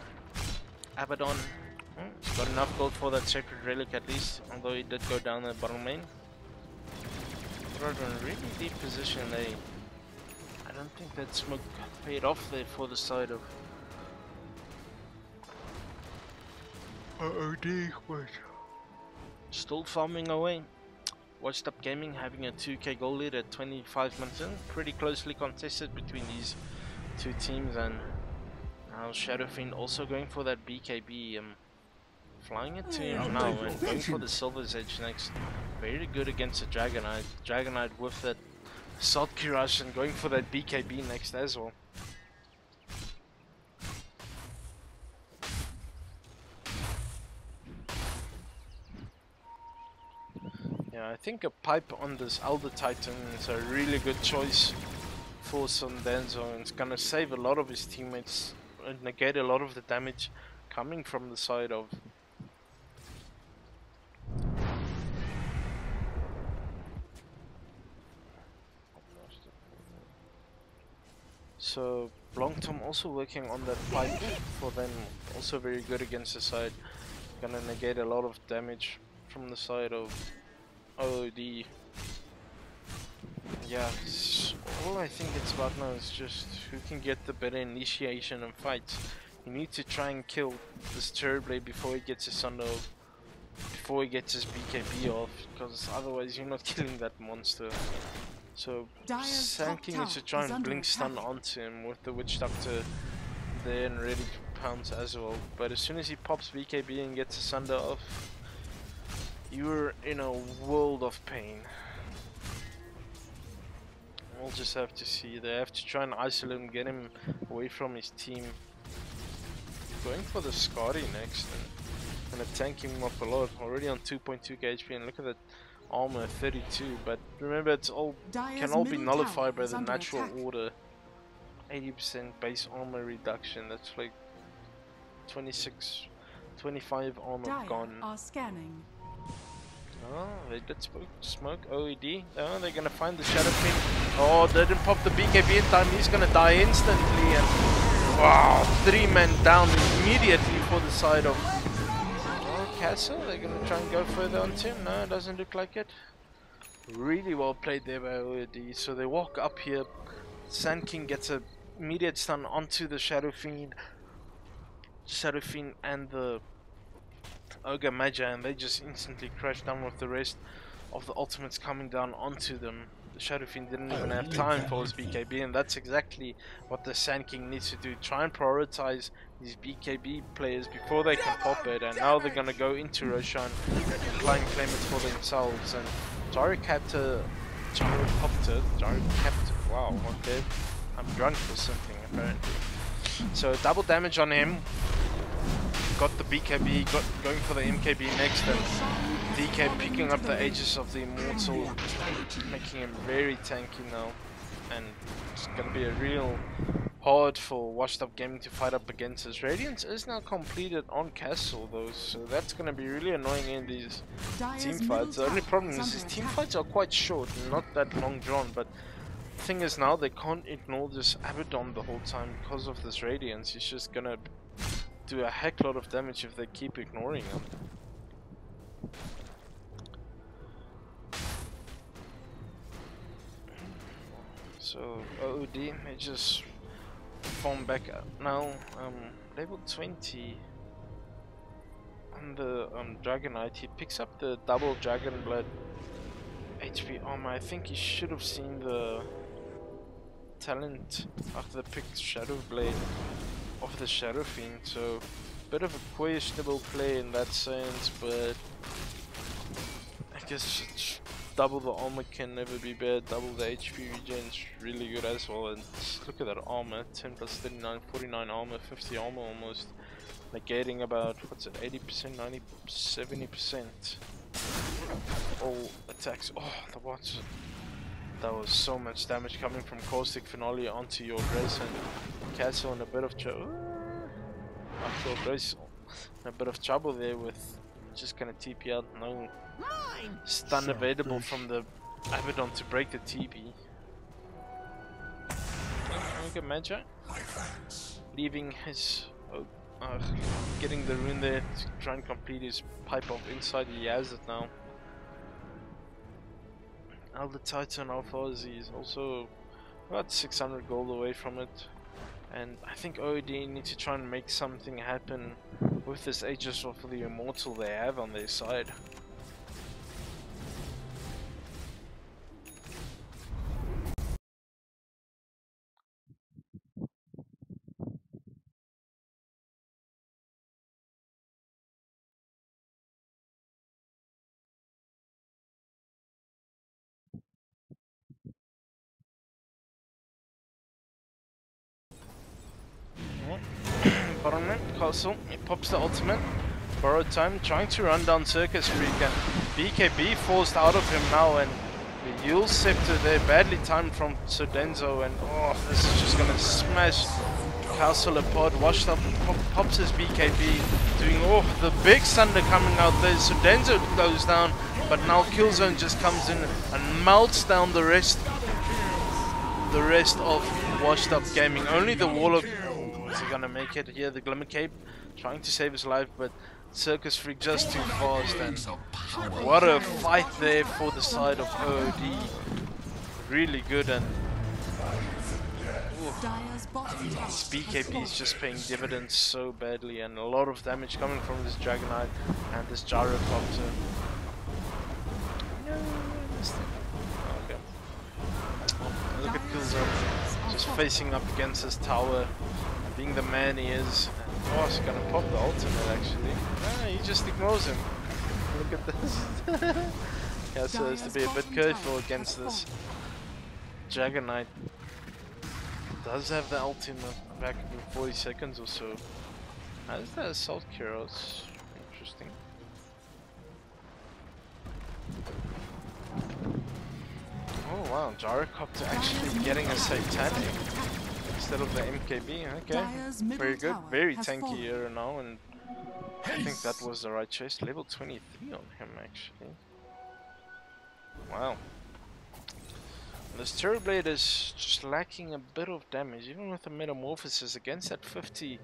Abaddon, he's got enough gold for that Sacred Relic at least, although he did go down the bottom lane. They're in a really deep position. I don't think that smoke paid off there for the side of OoD, but still farming away. Washed Up Gaming having a 2k goal lead at 25 minutes in. Pretty closely contested between these two teams, and now Shadow Fiend also going for that BKB, flying it to him now and going for the Silver's Edge next. Very good against the Dragonite. Dragonite with that Assault Rush and going for that BKB next as well. Yeah, I think a pipe on this Elder Titan is a really good choice for Sundanzo. It's gonna save a lot of his teammates and negate a lot of the damage coming from the side of so Blongtom also working on that pipe for them, also very good against the side. Gonna negate a lot of damage from the side of OoD. Yeah, all I think it's about now is just who can get the better initiation and fights. You need to try and kill this Terrorblade before he gets his Sunder, before he gets his BKB off, because otherwise you're not killing that monster. So Sand King needs to try and blink stun onto him with the Witch Doctor there and ready to pounce as well. But as soon as he pops BKB and gets his Sunder off, you're in a world of pain. We'll just have to see. They have to try and isolate him, get him away from his team. Going for the Scotty next and tanking him up a lot. Already on 2.2k HP, and look at that armor 32. But remember, it's all can all be nullified by the natural order. 80% base armor reduction. That's like 25 armor gone. Are scanning. Oh, they did smoke OoD. Oh, they're gonna find the Shadow Fiend. Oh, they didn't pop the BKB in time. He's gonna die instantly. And wow, 3 men down immediately for the side of castle. They're gonna try and go further onto him. No, it doesn't look like it. Really well played there by OoD. So they walk up here. Sand King gets a immediate stun onto the Shadow Fiend and the Ogre Magi, and they just instantly crash down with the rest of the ultimates coming down onto them. The Shadow Fiend didn't even have time for his BKB, and that's exactly what the Sand King needs to do. Try and prioritize these BKB players before they can pop it, and now they're gonna go into Roshan and try and claim it for themselves. And Gyrocopter, wow, okay, I'm drunk or something apparently. So double damage on him. Got the BKB, going for the MKB next, and DK picking up the Aegis of the Immortal, making him very tanky now. And it's gonna be a real hard for Washed Up Gaming to fight up against this. Radiance is now completed on Castle though, so that's gonna be really annoying in these team fights. The only problem is these team fights are quite short, not that long drawn, but the thing is now they can't ignore this Abaddon the whole time because of this Radiance. He's just gonna do a heck lot of damage if they keep ignoring him. So OoD, they just form back up now. Level 20 on the Dragonite. He picks up the double Dragon Blood HP armor. I think he should have seen the talent after the picked Shadow Blade of the Shadow Fiend, so bit of a questionable play in that sense, but I guess double the armor can never be bad. Double the HP regen is really good as well, and just look at that armor, 10 plus 39, 49 armor, 50 armor almost, negating about, what's it, 80%, 90, 70% all attacks. Oh, the watch. That was so much damage coming from Caustic Finale onto your Grace and Castle in a bit of trouble. After Grace in a bit of trouble there with just gonna TP out. No stun available from the Abaddon to break the TP. Okay, Magi leaving his getting the rune there to try and complete his pipe of insight. He has it now. The Titan Alpha is also about 600 gold away from it, and I think OoD need to try and make something happen with this Aegis of the Immortal they have on their side. Bottom lane, Castle, he pops the ultimate, borrowed time, trying to run down Circus Freak, and BKB forced out of him now, and the Yule Scepter there, badly timed from Sudenzo, and oh, this is just gonna smash Castle apart. Washed Up pops his BKB, doing the big thunder coming out there. Sudenzo goes down, but now Killzone just comes in and melts down the rest of Washed Up Gaming. Only the Warlock is he gonna make it here. The Glimmer Cape trying to save his life, but Circus Freak just too fast, and what a fight there for the side of OoD. Really good, and this BKB is just paying dividends so badly, and a lot of damage coming from this Dragonite and this Gyrocopter. Okay. Look at Killzone just facing up against this tower, being the man he is. Oh, he's gonna pop the ultimate actually. Ah, he just ignores him. Look at this. Yeah, so has to be a bit careful against this Dragonite. Does have the ultimate back in 40 seconds or so. How is that Assault Kuros? Interesting. Oh wow, Gyrocopter actually getting a Satanic instead of the MKB. Okay, very good, very tanky here now, and I think that was the right choice. Level 23 on him actually. Wow. This Terrorblade is just lacking a bit of damage, even with the Metamorphosis against that 50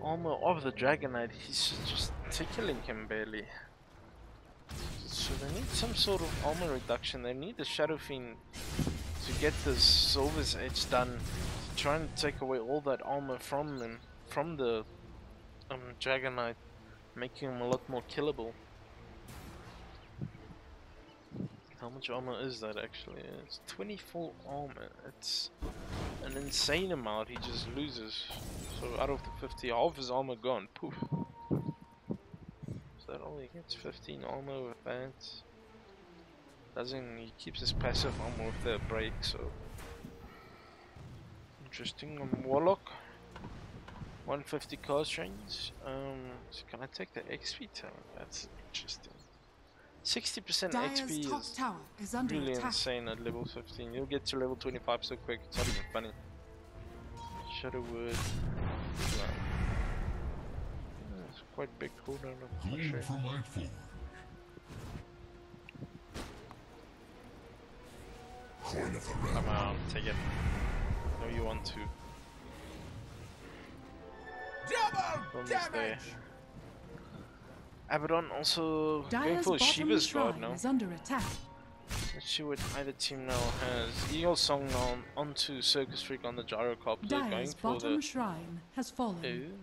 armor of the Dragonite, he's just tickling him barely. So they need some sort of armor reduction. They need the Shadow Fiend to get this Silver's Edge done, to try and take away all that armor from him, from the Dragonite, making him a lot more killable. How much armor is that actually? It's 24 armor. It's an insane amount he just loses. So out of the 50, half his armor gone. Poof. So that only gets 15 armor with that. He keeps his passive armor with the break, so interesting. Warlock 150 cast range. So can I take the XP tower? That's interesting. 60% XP is really insane at level 15. You'll get to level 25 so quick, it's not even funny. Shadow Word. It's quite big cooldown of sure. Come on, take it. I know you want to. Almost there. Abaddon also going for Shiva's Guard now. Let's see what either team now has. Eagle Song now onto Circus Freak on the Gyrocopter, going for the shrine has fallen. Ooh.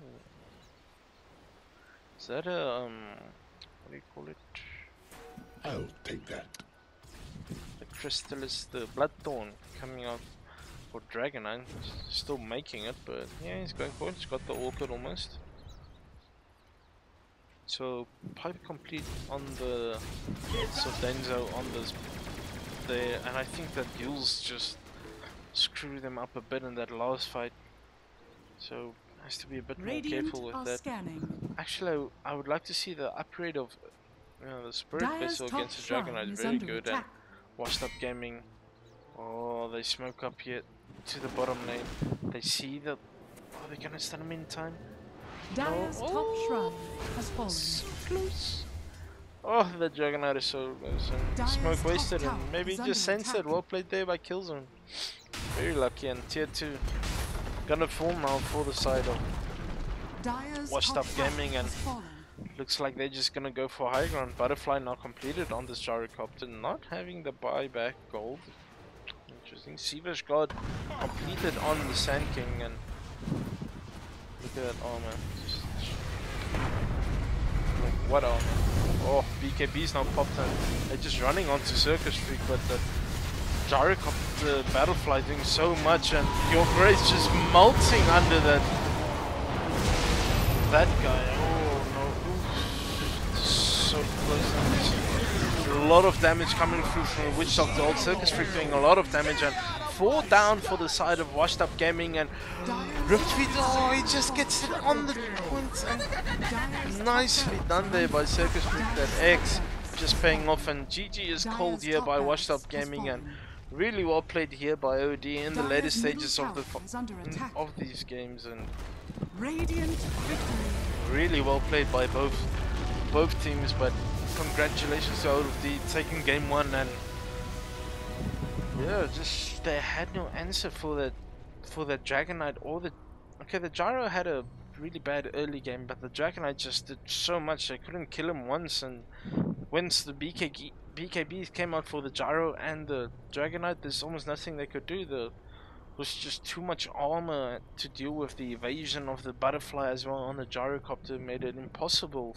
Is that a what do you call it? I'll take that. The Crystallis, the Bloodthorn coming out for Dragonite. Still making it, but yeah, he's going for it. He's got the Orchid almost. So pipe complete on the Denzo on this there, and I think that Yules just screwed them up a bit in that last fight. So has to be a bit more careful with that. Scanning. Actually, I would like to see the upgrade of the Spirit Vessel against the Dragonite. Very good. And Washed Up Gaming. Oh, they smoke up here to the bottom lane. They see that. Are they gonna stun him in time? Dire's top shrine has fallen. So close. Oh, the Dragonite is so close. And smoke wasted, and maybe he just sensed it. Well played there by Killzone. Very lucky. And tier 2 gonna fall now for the side of Washed Up Gaming, and looks like they're just gonna go for high ground. Butterfly now completed on this Gyrocopter, not having the buyback gold. Interesting. Siva's Guard completed on the Sand King, and look at that armor. Just like, what armor? Oh, BKB's now popped and they're just running onto Circus Freak, but the Gyrocopter Battlefly doing so much, and your Grace just melting under that guy. Oh no. So close. A lot of damage coming through from the Witch Doctor. Old Circus Freak doing a lot of damage, and 4 down for the side of Washed Up Gaming, and Riftfeed, oh, he just gets it on the point, and nicely done there by Circus Freak. That X just paying off, and GG is called here by Washed Up Gaming, and really well played here by OoD in the later stages of these games, and really well played by both teams. But congratulations to OoD taking game 1, and yeah, just they had no answer for the Dragonite or the. Okay, the Gyro had a really bad early game, but the Dragonite just did so much. They couldn't kill him once, and once the BKBs came out for the Gyro and the Dragonite, there's almost nothing they could do. There was just too much armor to deal with. The evasion of the Butterfly as well on the Gyrocopter made it impossible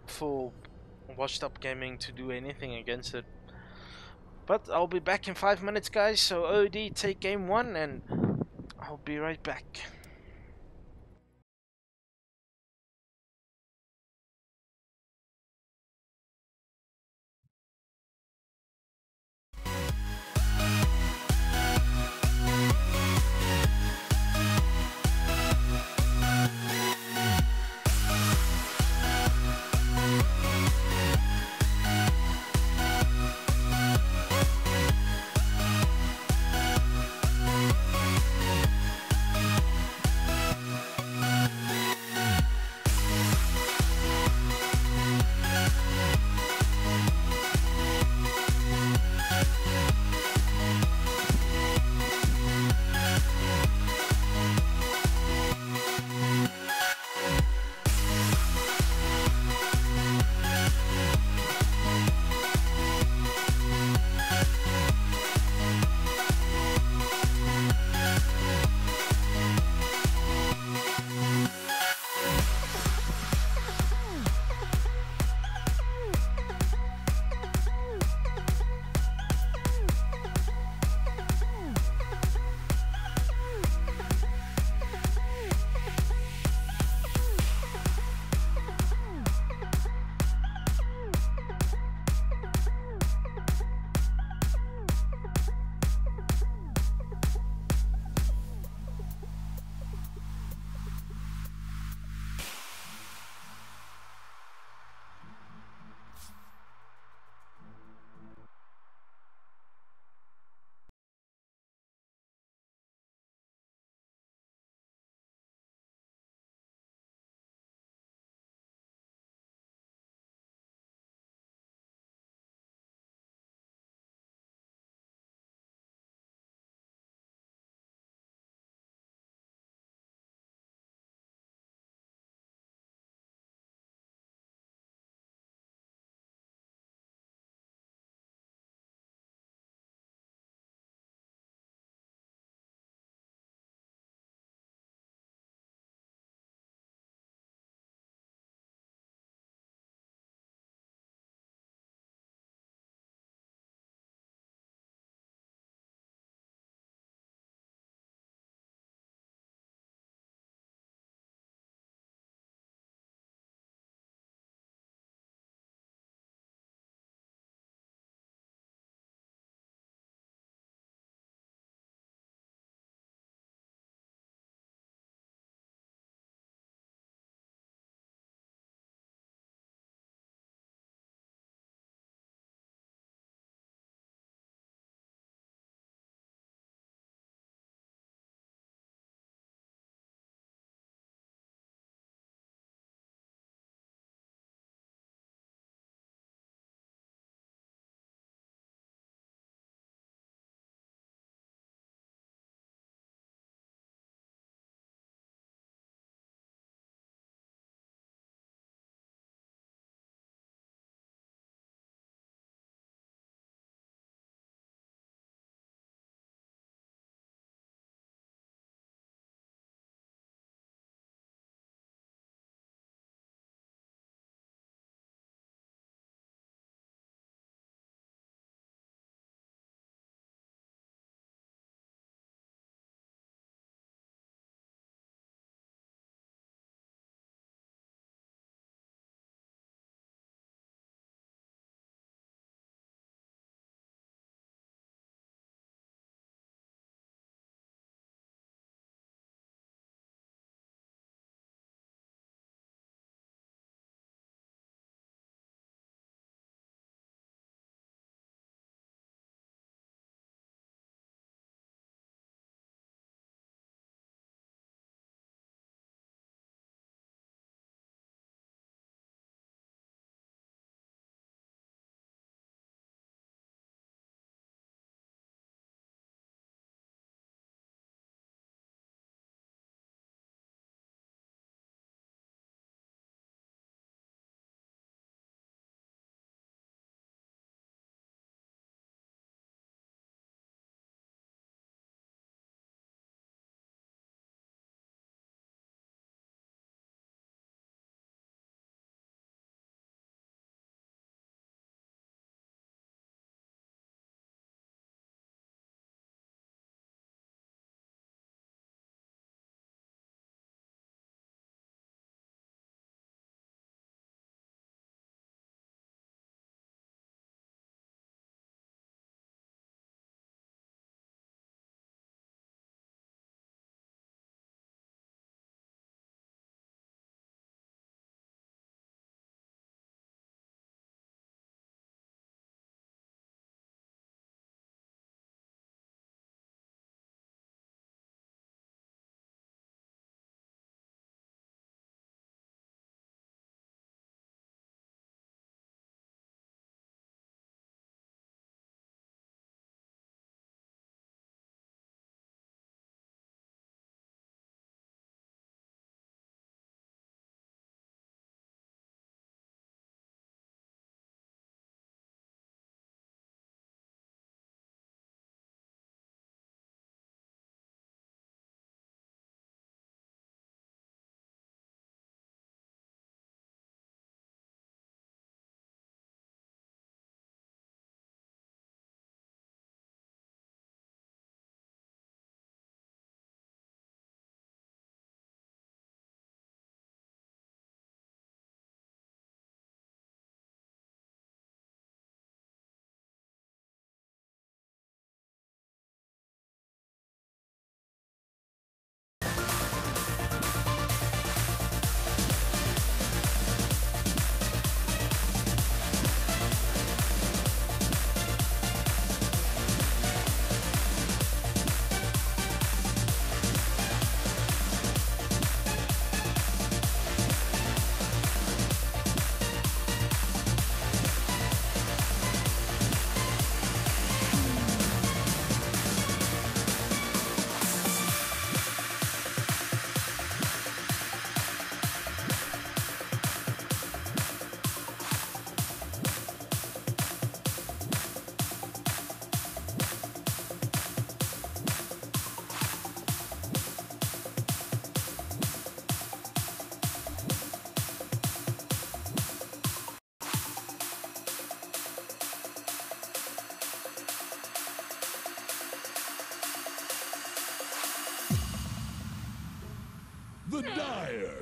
for Washed Up Gaming to do anything against it. But I'll be back in 5 minutes, guys. So OoD take game 1, and I'll be right back.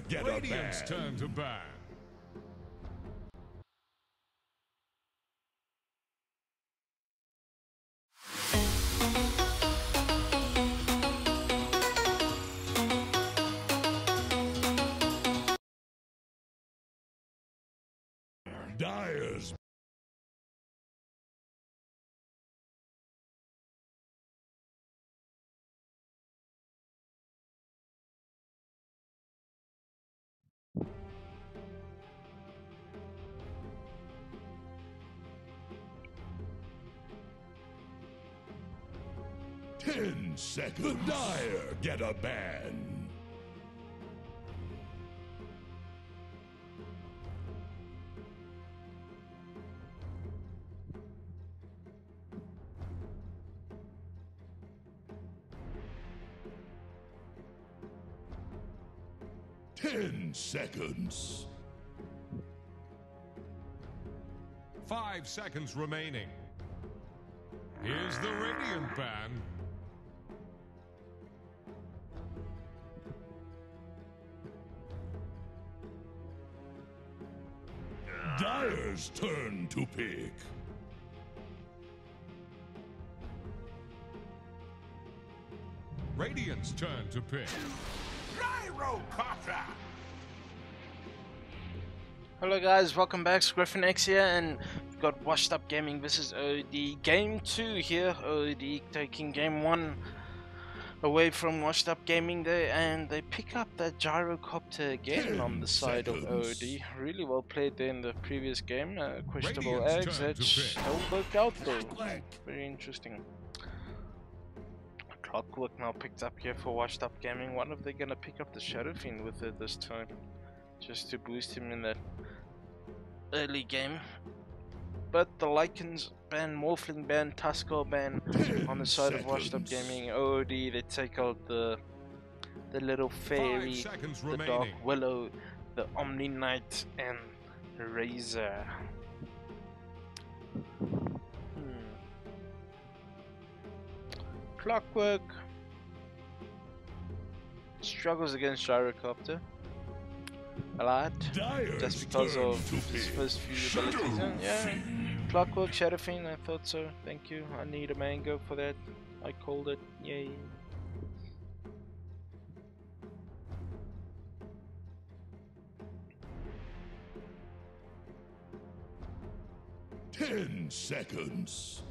get Radiant's a ban. turn to ban. Dyer's 10 seconds. The Dyer get a ban. Ten seconds. 5 seconds remaining. Here's the Radiant ban. Dyer's turn to pick. Radiant's turn to pick. Hello guys, welcome back. It's Griffin X here, and we've got Washed Up Gaming versus OoD Game 2 here. OoD taking Game 1 away from Washed Up Gaming there, and they pick up that gyrocopter again on the side of OoD. Really well played there in the previous game. Questionable eggs, that don't work out though. Very interesting. Clockwork now picked up here for Washed Up Gaming. Wonder if they're gonna pick up the Shadow Fiend with it this time, just to boost him in that early game. But the Lycans ban, Morphling ban, Tuskar ban on the side of Washed Up Gaming. OoD, they take out the little fairy, the Dark Willow, the Omni Knight, and Razor. Clockwork struggles against Gyrocopter a lot, just because of his first few abilities. And yeah, Clockwork, Shadow Fiend, I thought so. Thank you. I need a mango for that. I called it. Yay. Ten seconds.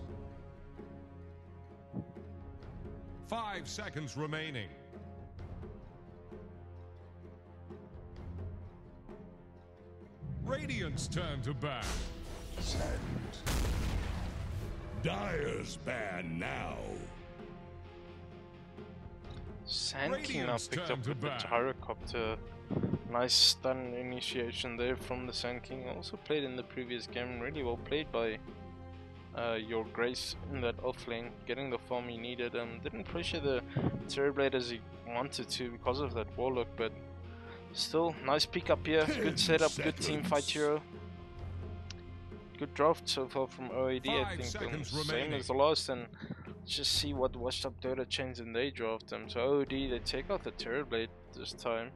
5 seconds remaining. Radiant's turn to ban. Dyer's ban now. Sand King now picked up with the Gyrocopter. Nice stun initiation there from the Sand King. Also played in the previous game. Really well played by your Grace in that off lane, getting the farm he needed. Didn't pressure the Terrorblade as he wanted to because of that Warlock, but still, nice pick up here. Good setup, good team fight hero. Good draft so far from OoD. I think same as the last, and let's just see what Washed Up Dota changed in they draft them. So OoD, they take out the Terrorblade this time.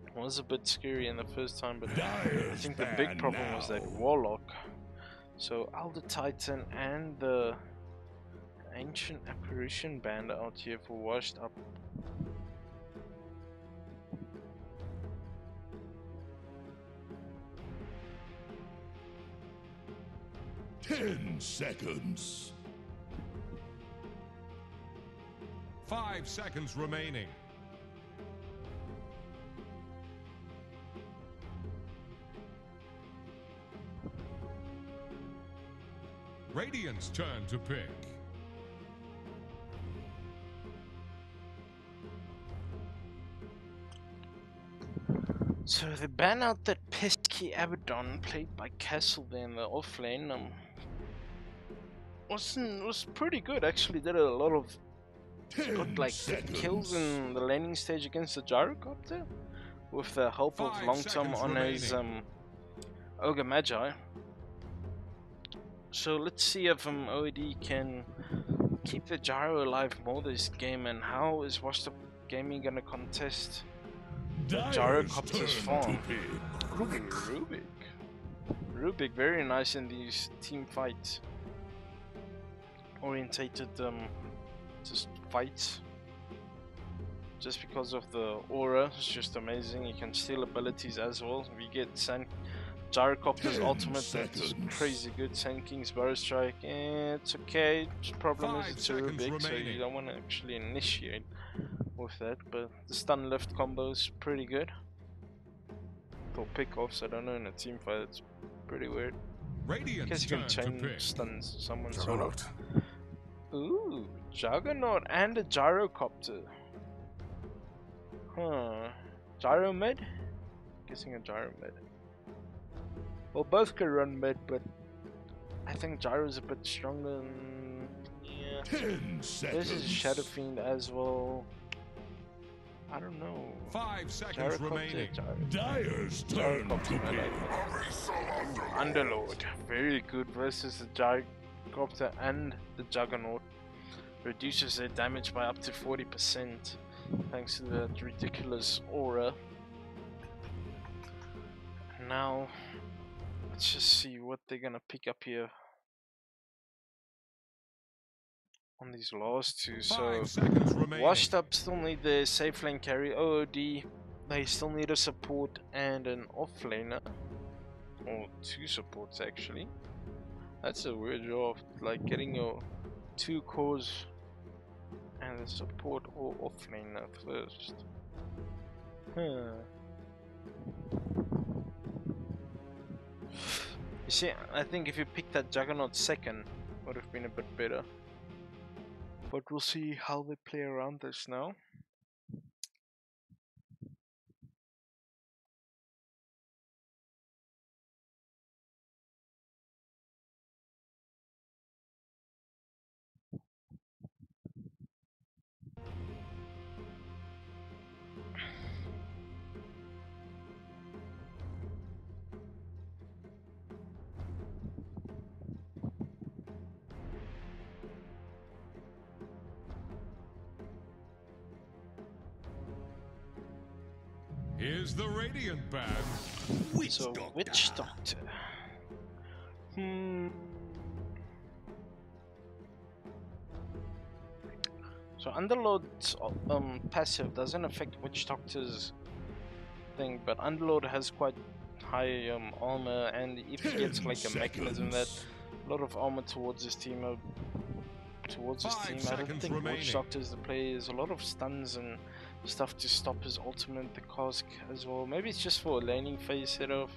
It was a bit scary in the first time, but I think the big problem was that Warlock. So Elder Titan and the Ancient Apparition band out here for Washed Up. Ten seconds. 5 seconds remaining. Radiant's turn to pick. So they ban out that pesky Abaddon played by Castle there in the offlane. Was pretty good actually. Did a lot of got like kills in the laning stage against the Gyrocopter with the help of Long Tom on his Ogre Magi. So let's see if OoD can keep the Gyro alive more this game, and how is Washed Up Gaming gonna contest Gyrocopter's turn to farm. pick. Rubik, very nice in these team fights. Orientated just fights. Just because of the aura, it's just amazing. You can steal abilities as well. We get Gyrocopter's ultimate, that's crazy good. Sand King's Bow Strike, it's okay. The problem is it's a Rubik, so you don't want to actually initiate with that. But the stun lift combo is pretty good. For pickoffs, I don't know, in a team fight, it's pretty weird. I guess you can chain stun someone sort of. Ooh, Juggernaut and a Gyrocopter. Huh. Gyro mid? Guessing a Gyro mid. Well, both could run mid, but I think Gyro's a bit stronger than... Yeah. 10 seconds. This is Shadow Fiend as well. I don't know. 5 seconds remaining. Dire's turn to pick. Underlord. Very good versus the Gyrocopter and the Juggernaut. Reduces their damage by up to 40%. Thanks to that ridiculous aura. Now, let's just see what they're gonna pick up here on these last two. So, Washed Up still need the safe lane carry. OoD, they still need a support and an off laner, or two supports actually. That's a weird job, like getting your two cores and the support or off laner first. You see, I think if you picked that Juggernaut second, would have been a bit better. But we'll see how they play around this now. Here's the Radiant band. Witch Doctor. So Underlord's passive doesn't affect Witch Doctor's thing, but Underlord has quite high armor, and if he gets like a mechanism that a lot of armor towards his team, I don't think Witch Doctor's the play. There's a lot of stuns and stuff to stop his ultimate, the cask as well. Maybe it's just for a laning phase setup.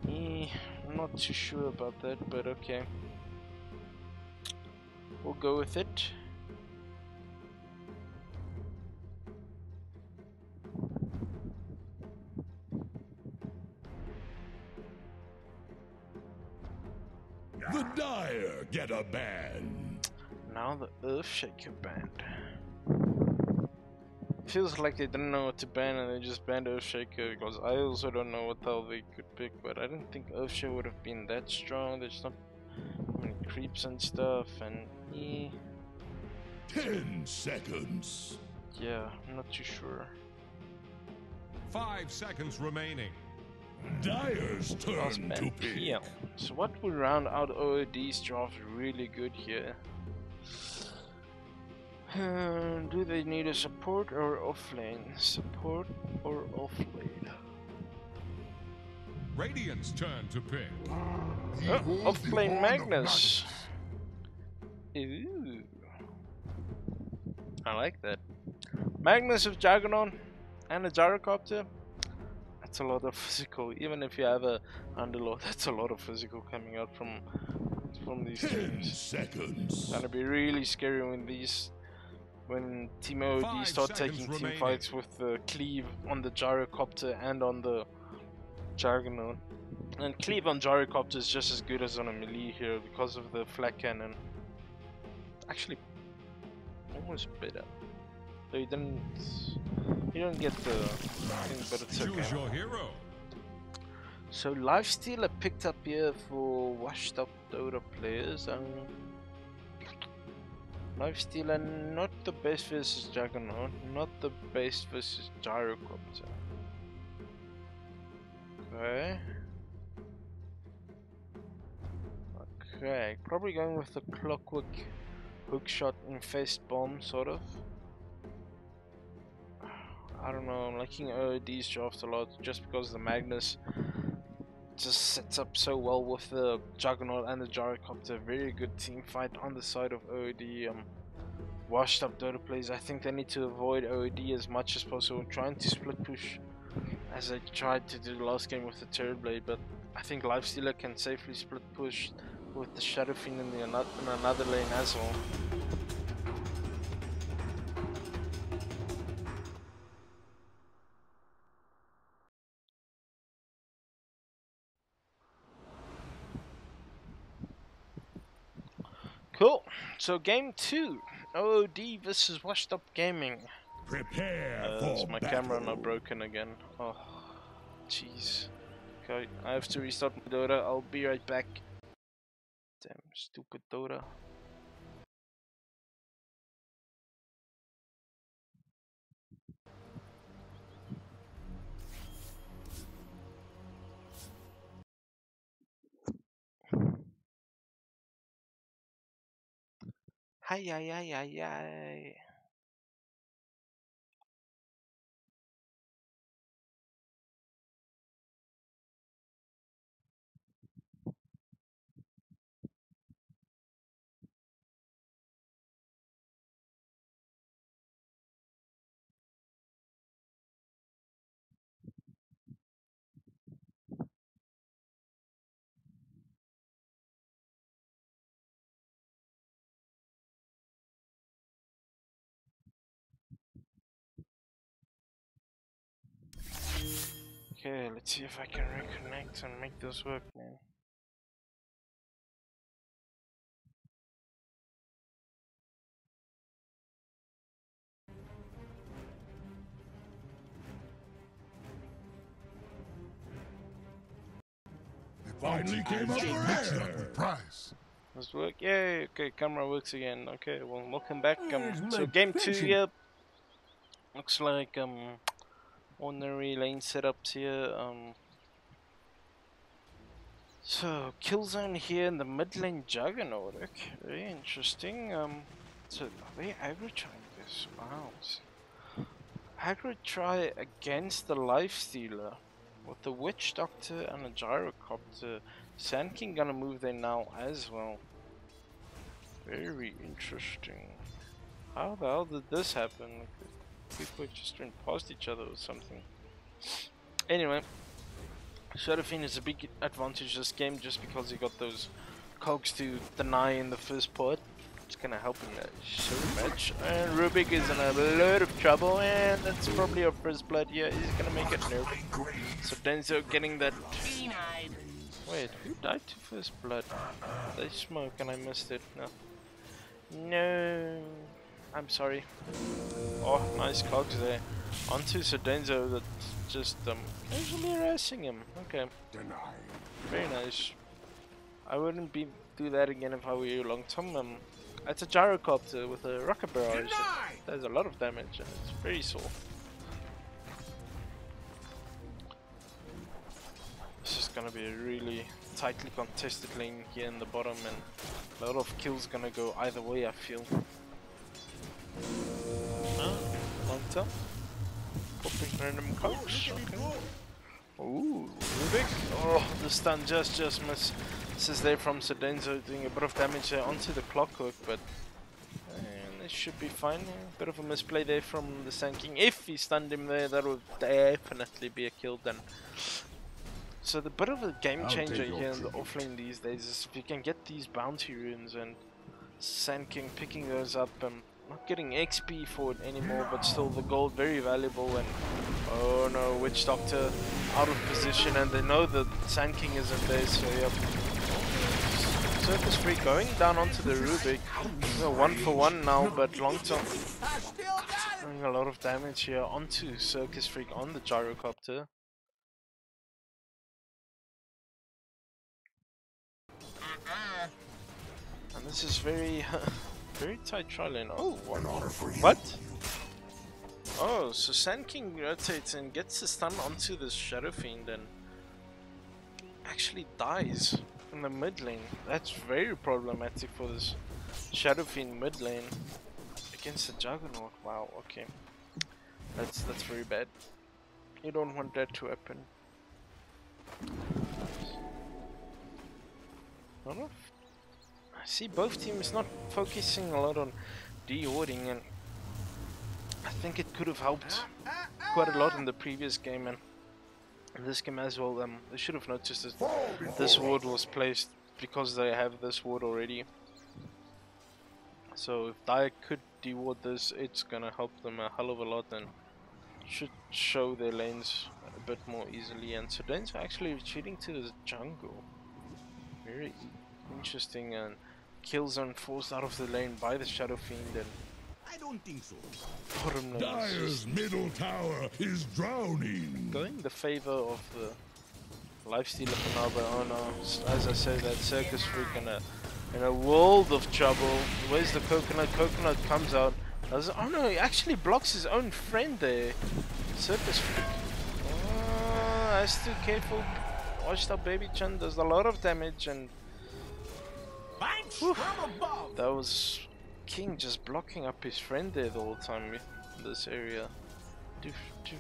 I'm not too sure about that, but okay. We'll go with it. The Dire get a ban. Now the Earthshaker band. Feels like they didn't know what to ban and they just banned Earthshaker, because I also don't know what the hell they could pick, but I didn't think Earthshaker would have been that strong. There's not many creeps and stuff, and 10 seconds. Yeah, I'm not too sure. 5 seconds remaining. Dire's turn to pick. So what will round out OoD's draft really good here? Do they need a support or off lane? Support or off lane? Radiant's turn to pick. Oh, off lane Magnus. Ooh. I like that. Magnus with Juggernaut and a Gyrocopter. That's a lot of physical. Even if you have a Underlord, that's a lot of physical coming out from these 10 teams. seconds. It's gonna be really scary when Team OoD start taking team fights with the cleave on the Gyrocopter and on the Juggernaut. And cleave on Gyrocopter is just as good as on a melee here because of the flak cannon. Actually, almost better. So you don't get the thing, but it's okay. Choose your hero. So Lifesteal I picked up here for washed up DOTA players. Lifestealer, not the best versus Juggernaut, not the best versus Gyrocopter. Okay. Okay, probably going with the Clockwork Hookshot Infest Bomb, sort of. I don't know, I'm liking OoD's draft a lot just because the Magnus just sets up so well with the Juggernaut and the Gyrocopter. Very good team fight on the side of OoD. Washed up Dota players, I think they need to avoid OoD as much as possible, trying to split push as I tried to do last game with the Terrorblade, but I think Lifestealer can safely split push with the Shadow Fiend in another lane as well. Cool, so game 2, OoD versus Washed Up Gaming. Prepare Is for my battle. camera not broken again? Oh, jeez. Okay, I have to restart my Dota, I'll be right back. Damn, stupid Dota. Hi, hi, hi, hi, hi. Okay, let's see if I can reconnect and make this work, man. Finally came up rare. Prize. Does it work? Yay! Okay, camera works again. Okay, well, welcome back. Where's So my game 2 fishing? here looks like ordinary lane setups here. So Killzone here in the mid lane Juggernaut. Okay, very interesting. So are they aggro trying this? Wow. Aggro try against the Lifestealer with the Witch Doctor and a Gyrocopter. Sand King gonna move there now as well. Very interesting. How the hell did this happen? People just ran past each other or something. Anyway, Shadow Fiend is a big advantage this game just because he got those cogs to deny in the first part. It's gonna help him so much. And Rubik is in a lot of trouble, and that's probably our first blood here. He's gonna make it nerf. So Denzo getting that. Wait, who died to first blood? They smoke and I missed it. No. No. I'm sorry. Oh, nice cogs there. Onto Sedenzo that's just casually harassing him. Okay. Very nice. I wouldn't do that again if I were you long term. It's a gyrocopter with a rocket barrage. It does a lot of damage and it's very sore. This is gonna be a really tightly contested lane here in the bottom, and a lot of kills gonna go either way, I feel. Long term. Popping random cogs. Okay. Ooh, Rubik. Oh, the stun just misses there from Sedenzo, doing a bit of damage there onto the Clockwork, but this should be fine. A bit of a misplay there from the Sand King. If he stunned him there, that would definitely be a kill then. So the bit of a game changer here in the offlane these days is if you can get these bounty runes, and Sand King picking those up and not getting XP for it anymore, but still the gold very valuable. And oh no, Witch Doctor out of position, and they know that Sand King isn't there, so yep. Circus Freak going down onto the Rubik. We're 1 for 1 now, but long term doing a lot of damage here onto Circus Freak on the Gyrocopter. And this is very Very tight trial lane. Oh, what? Oh, so Sand King rotates and gets the stun onto this Shadow Fiend and actually dies in the mid lane. That's very problematic for this Shadow Fiend mid lane against the Juggernaut. Wow, okay. That's very bad. You don't want that to happen. I see both teams not focusing a lot on de-warding, and I think it could have helped quite a lot in the previous game and in this game as well. They should have noticed that this ward was placed because they have this ward already. So if Dire could de-ward this, it's gonna help them a hell of a lot and should show their lanes a bit more easily. And so Danes are actually retreating to the jungle. Very interesting, and kills are forced out of the lane by the Shadow Fiend, and I don't think so. bottom lane Dire's middle tower is drowning. going the favor of the lifestealer for now, but oh no, as I said, that Circus Freak in a world of trouble. Where's the Coconut? Coconut comes out. Oh no, he actually blocks his own friend there. Circus Freak. Oh, that's too careful. Watch out, Baby Chan does a lot of damage, and that was King just blocking up his friend there the whole time in this area. Doof, doof.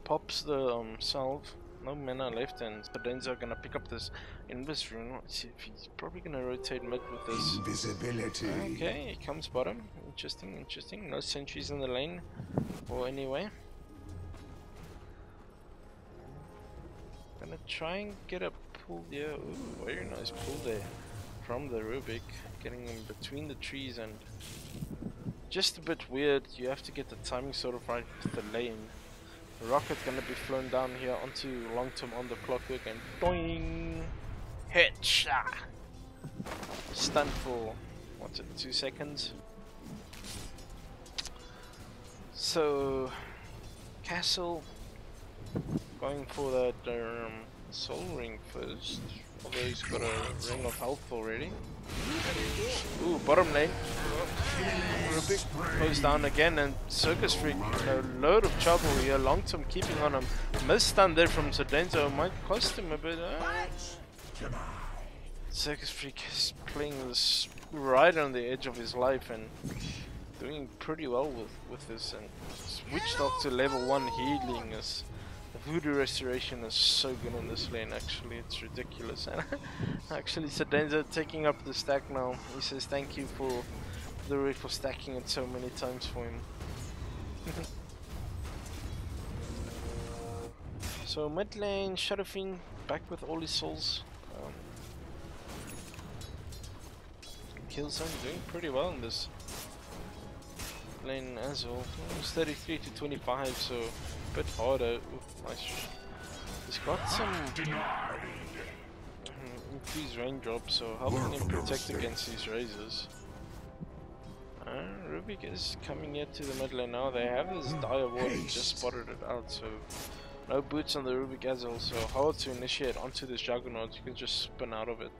Pops the salve. No mana left, and Sadenza are gonna pick up this Invis rune. Let's see if he's probably gonna rotate mid with this. Invisibility. Okay, he comes bottom. Interesting, interesting. No sentries in the lane, or anyway. Gonna try and get a pull there. Ooh, very nice pull there from the Rubik, getting him between the trees, and just a bit weird. You have to get the timing sort of right with the lane. Rocket gonna be flown down here onto long term on the clockwork, and doing headshot. Stun for what's it, 2 seconds. So Castle going for that soul ring first, although he's got a ring of health already. Ooh, bottom lane. Rubik goes down again, and Circus Freak in a load of trouble here. Long term keeping on him. Miss stun there from Sadenzo might cost him a bit. Circus Freak is playing this right on the edge of his life and doing pretty well with this. And Witch Doctor level 1 healing is. The Voodoo Restoration is so good in this lane, actually, it's ridiculous. And actually Sadenza taking up the stack now. He says thank you for stacking it so many times for him. So mid lane, Shadow Fiend back with all his souls. Killzone doing pretty well in this lane as well. It's 33 to 25, so a bit harder. Ooh, nice. He's got some increased raindrop, so helping him protect against these razors. Rubik is coming here to the mid lane now. They have this dire ward, he just spotted it out, so no boots on the Rubik as well, so hard to initiate onto this Juggernaut. You can just spin out of it.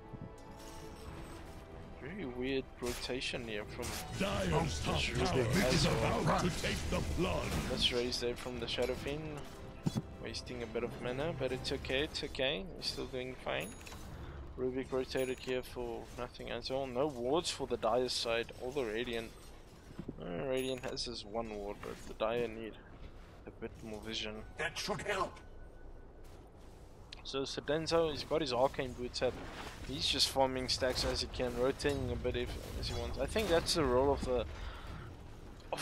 Very weird rotation here from Dire's top this tower Rubik as is well. about to take the flood. Let's raise there from the Shadow Fiend. Wasting a bit of mana, but it's okay, it's okay. He's still doing fine. Rubik rotated here for nothing as well. No wards for the Dire side or the Radiant. Radiant has his one ward, but the Dire need a bit more vision. That should help. So Sadenzo, he's got his arcane boots up. He's just farming stacks as he can, rotating a bit as he wants. I think that's the role of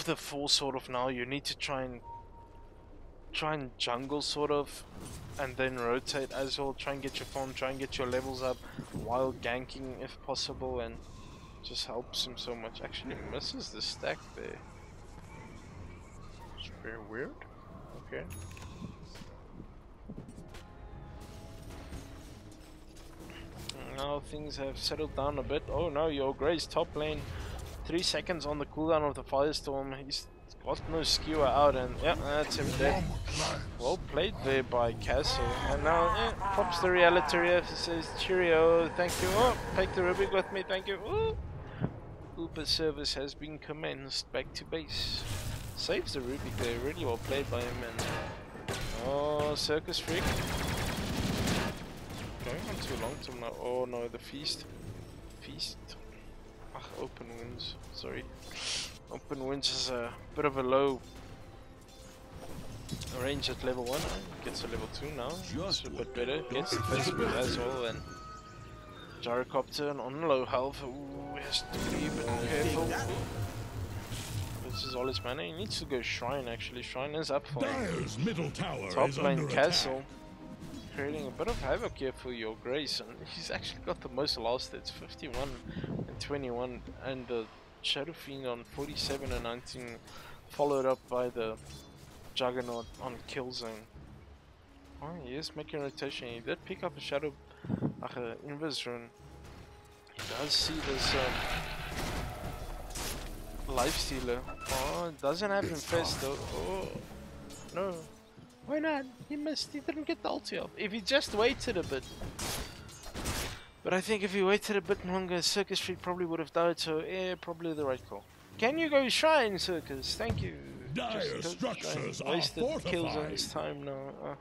the Force sort of now. You need to try and jungle sort of, and then rotate as well. Try and get your farm, try and get your levels up while ganking if possible, and just helps him so much. Actually misses the stack there. It's very weird. Okay. Now things have settled down a bit. Oh no, your Grey's top lane. 3 seconds on the cooldown of the Firestorm. He's Got no skewer out, and yeah, that's him dead. Well played there by Castle. And now pops the reality ref, says cheerio, thank you. Oh, take the Rubik with me, thank you. Ooh. Uber service has been commenced. Back to base. Saves the Rubik there, really well played by him. And oh, Circus Freak. Going on too long to now. Oh no, the feast. Open Winds, sorry. Open Winds is a bit of a low range at level 1. Gets to level 2 now. It's a bit better. Gets the face bit as well. And Gyrocopter on low health. Ooh, has to be a bit careful. This is all his mana. He needs to go Shrine actually. Shrine is up for him. Middle tower Top is lane under Castle. Creating a bit of havoc here for your Grace, and he's actually got the most last hits, 51 and 21, and the Shadow Fiend on 47 and 19, followed up by the Juggernaut on Kill Zone. Oh, he is making rotation. He did pick up a Shadow Invis rune. He does see this Lifestealer. Oh, doesn't have Infest though. Oh, no. Why not? He missed. He didn't get the ulti off. If he just waited a bit. But I think if he waited a bit longer, Circus Freak probably would have died. So, yeah, probably the right call. Can you go Shrine, Circus? Thank you. Dire structures are wasted kills on fortified. his time now.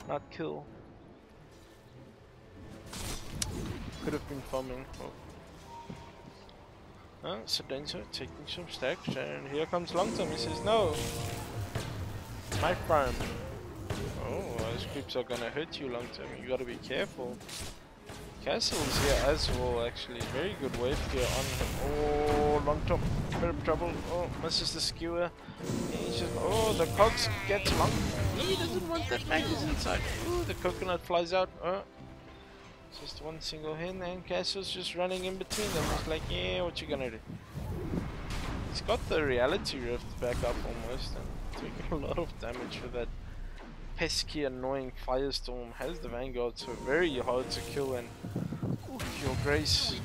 Not kill. Could have been farming. Oh. Sedenza taking some stacks, and here comes Long Term. He says no. My farm. Oh, those creeps are gonna hurt you long term. You gotta be careful. Castle's here as well, actually. Very good wave gear on him. Oh, long term. Bit of trouble. Oh, misses the skewer. He's just, oh, the cogs gets long. He doesn't want that magnus inside. Ooh, the coconut flies out. Oh. Just one single hit, and Castle's just running in between them. He's like, yeah, what you gonna do? He's got the reality rift back up almost. And taking a lot of damage for that pesky, annoying Firestorm. Has the Vanguard, so very hard to kill. And your Grace.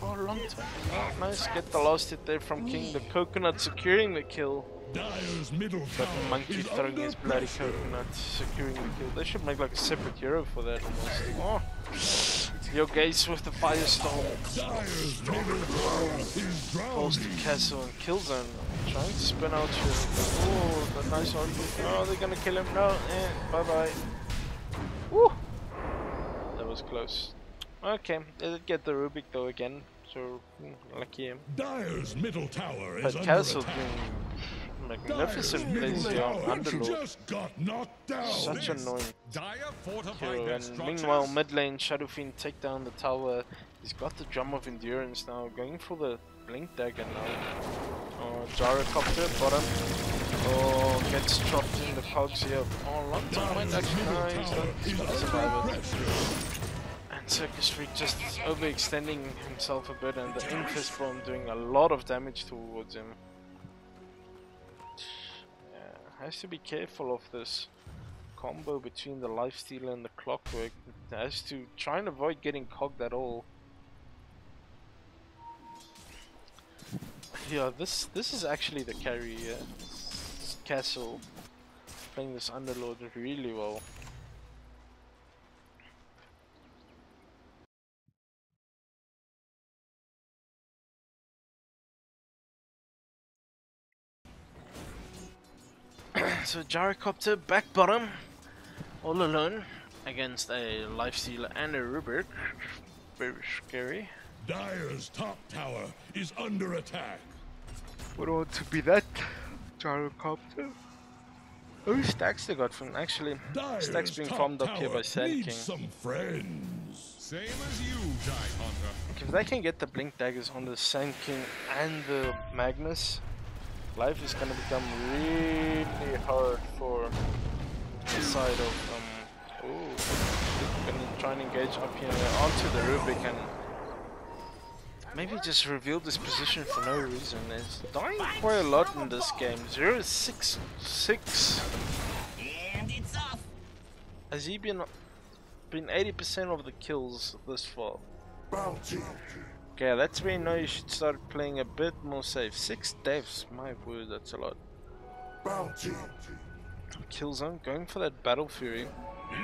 Oh, long time. Oh, nice. Get the last hit there from King. The coconut securing the kill. Dire's middle But tower Monkey is throwing under his bloody pressure. coconut, securing the kill. They should make like a separate hero for that almost. Oh, your Gaze with the Firestorm. Dire's middle tower is Falls to drowning. Castle and Kill Zone. Trying to spin out here. Oh, the nice one. Oh, they're gonna kill him. No, bye bye. Woo! That was close. Okay, they did get the Rubik though again, so lucky him. Dire's middle tower is But under Castle attack. doing magnificent Dire's plays middle here on tower Underlord. just got knocked down. Such annoying Dire fortified hero. their And structures. meanwhile, mid lane, Shadow Fiend take down the tower. He's got the Drum of Endurance now, going for the Blink Dagger now. Oh, Gyrocopter, bottom. Oh, gets dropped in the cogs here. Oh, long time might actually, no, he's gonna survive it. And Circus Freak just overextending himself a bit, and the Infest Bomb doing a lot of damage towards him. Yeah, has to be careful of this combo between the Lifesteal and the Clockwork. Has to try and avoid getting cogged at all. Yeah, this is actually the carry. Castle playing this Underlord really well. So Gyrocopter back bottom, all alone against a Lifestealer and a Rubik. Very scary. Dire's top tower is under attack. Would want to be that Gyrocopter. Whose stacks they got from? Actually, Dire's stacks being top farmed up here tower by Sand needs King. some friends. Same as you, Giant Hunter. If they can get the Blink Daggers on the Sand King and the Magnus, life is gonna become really hard for the side of gonna try and engage up here onto the Rubik and maybe just reveal this position for no reason. It's dying quite a lot in this game. 0-6-6. And it's off. Has he been 80% of the kills this far? Bounty. Okay, that's where you know you should start playing a bit more safe. 6 devs, my word, that's a lot. Bounty. Killzone, going for that Battle Fury.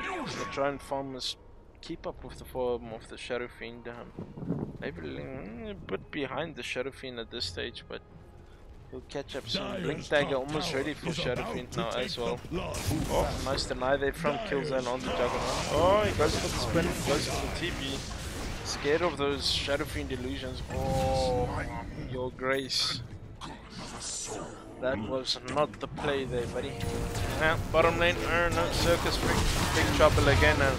To try and farm this, keep up with the form of the Shadow Fiend. Maybe a bit behind the Shadow Fiend at this stage, but he'll catch up soon. Blink Dagger almost ready for Shadow Fiend now as well. Oh, nice deny there from Killzone on the Juggernaut. Oh, he goes for the spin, goes for the TP. Scared of those Shadow Fiend illusions. Oh, your grace. That was not the play there, buddy. Yeah, bottom lane, no, Circus Freak, big trouble again. And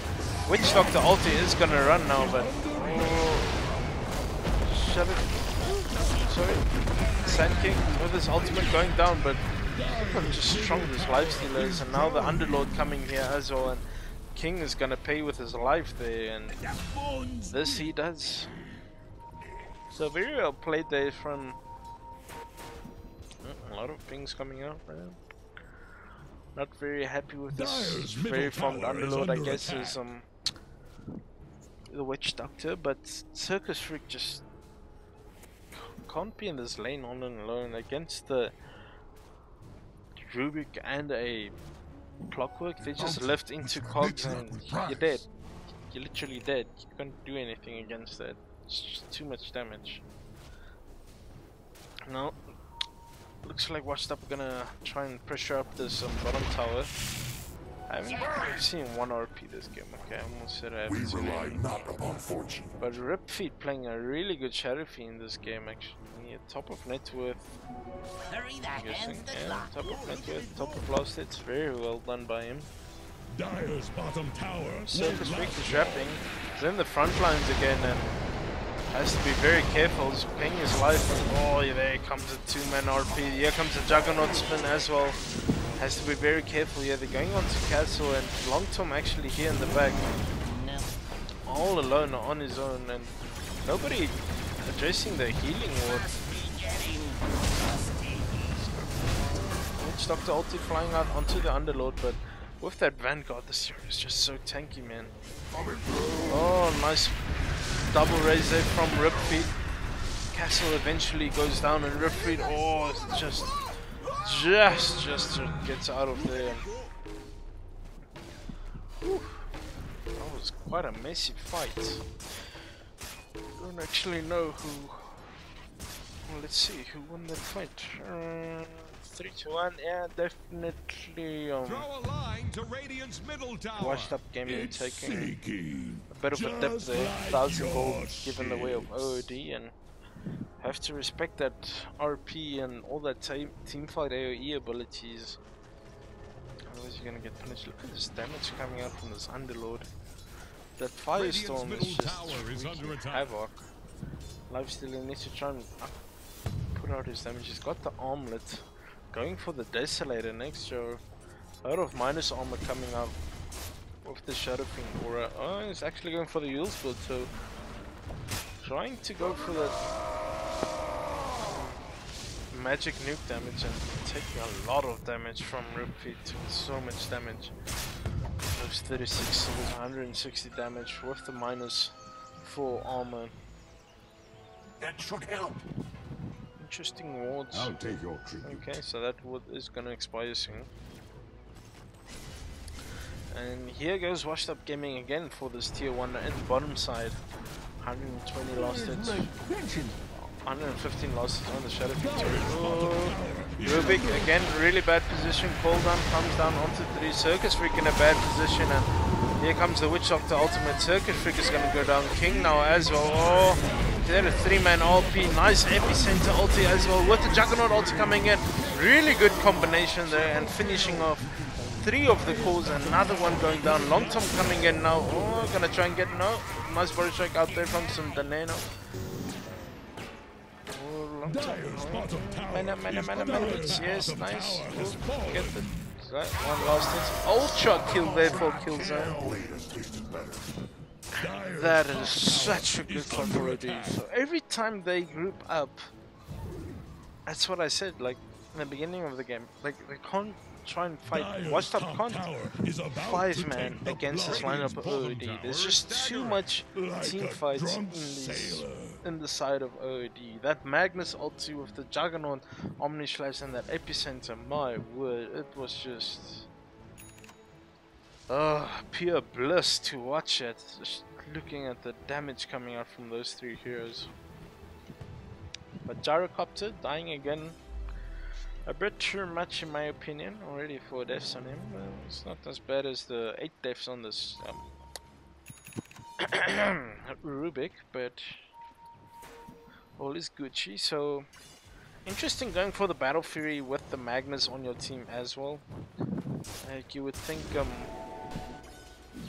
Witch Doctor ulti is gonna run now, but Shadow, sorry, Sand King with his ultimate going down, but look how just strong this lifesteal is. And now the Underlord coming here as well, and King is gonna pay with his life there, and this he does. So very well played there from. A lot of things coming out, man. Not very happy with this very fond Underlord, I guess, is the Witch Doctor, but Circus Freak just can't be in this lane on and alone against the Rubik and a Clockwork. They just lift into cogs and you're dead. You're literally dead. You can't do anything against that. It's just too much damage. No. Looks like Washed Up gonna try and pressure up this bottom tower. I haven't seen one RP this game. Okay, I almost said I haven't seen it. Not upon fortune. But Ripfeed playing a really good Shadow Fiend in this game actually. Yeah, top of net worth. I'm guessing. Yeah, top of net worth, top of last hits. Very well done by him. Dire's bottom tower. Circus Freak is wrapping. He's in the front lines again and has to be very careful. He's paying his life. And oh, yeah, there comes a 2-man RP. Here comes a Juggernaut spin as well. Has to be very careful. Yeah, they're going on to Castle and Long Tom actually here in the back. All alone on his own and nobody addressing the healing ward. Witch Doctor ulti flying out onto the Underlord, but with that Vanguard, this hero is just so tanky, man. Oh, nice double raise there from Ripfeed. Castle eventually goes down and Ripfeed, oh, it's just gets out of there. Whew. That was quite a messy fight. Don't actually know who. Well, let's see who won that fight. 3-1. Yeah, definitely. Draw a line to Radiant's middle tower. Washed Up Gaming taking a bit of a dip there. 1,000 gold given the way of OoD, and have to respect that RP and all that teamfight AoE abilities. Otherwise you're gonna get punished. Look at this damage coming out from this Underlord. That Firestorm is just wreaking havoc. Lifestealing needs to try and put out his damage. He's got the armlet. Going for the Desolator next show. A lot of minus armor coming out with the Shadow Fiend aura. Oh, he's actually going for the Yule's build, so trying to go for the magic nuke damage and taking a lot of damage from Ripfeed. So much damage. Those 36 souls, 160 damage with the minus 4 armor. That should help. Interesting wards. I'll take your tribute. Okay, so that ward is gonna expire soon. And here goes Washed Up Gaming again for this tier 1 at the bottom side. 120 lost hits. 115 losses on the Shadow Fiend turret. Oh, Rubik again, really bad position. Cooldown comes down onto 3. Circus Freak in a bad position, and here comes the Witch Doctor ultimate. Circus Freak is gonna go down. King now as well. Oh, there a 3-man LP. Nice epicenter ulti as well with the Juggernaut ulti coming in. Really good combination there and finishing off 3 of the cores. Another one going down. Long Tom coming in now. Oh, gonna try and get no. Nice body strike out there from some Daneno. Mana. Yes, nice. Get the one last hit. Ultra kill there for Killzone. That is such a good control. So every time they group up, that's what I said. Like in the beginning of the game, like they can't try and fight. Washed Up can't 5-man against this lineup of OoD. There's just too much team fights in these in the side of OoD. That Magnus ulti with the Juggernaut, Omni Slash and that Epicenter, my word, it was just pure bliss to watch it. Just looking at the damage coming out from those three heroes. But Gyrocopter dying again, a bit too much in my opinion, already 4 deaths on him. It's not as bad as the 8 deaths on this Rubik, but all is Gucci. So interesting going for the Battle Fury with the Magnus on your team as well. Like you would think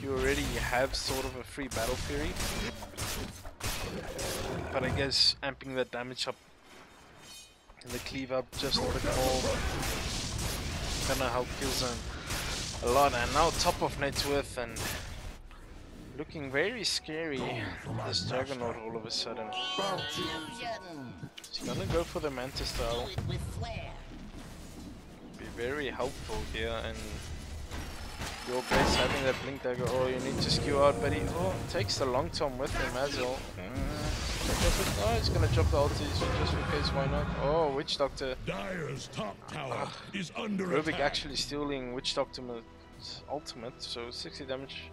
you already have sort of a free Battle Fury, but I guess amping that damage up and the cleave up just a bit more gonna help Killzone a lot. And now top of net worth and looking very scary, this Juggernaut all of a sudden. He's gonna go for the Manta style. Be very helpful here, and your base having that blink dagger. Oh, you need to skew out, buddy. Oh, takes the long tom with him as well. Oh, he's gonna drop the ulti just in case, why not? Oh, Witch Doctor. Dire's top tower is under Rubik attack. actually stealing Witch Doctor's ultimate, so 60 damage.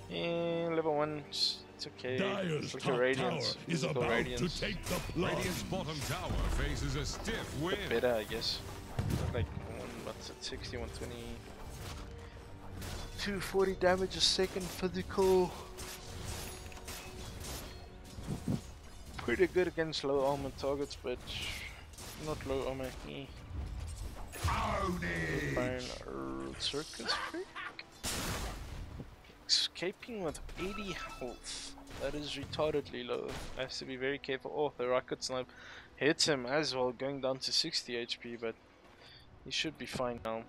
In level 1, it's okay. Dire's Look top at Radiance. tower is Physical about Radiance. to take the plunge. Radiant's bottom tower faces a stiff wind. Better, I guess. Like, what's it, 60, 120. 240 damage a second physical. Pretty good against low armor targets, but not low armor. Fine. Circus freak. Escaping with 80 health. That is retardedly low. I have to be very careful. Oh, the rocket snipe hits him as well, going down to 60 HP, but he should be fine now.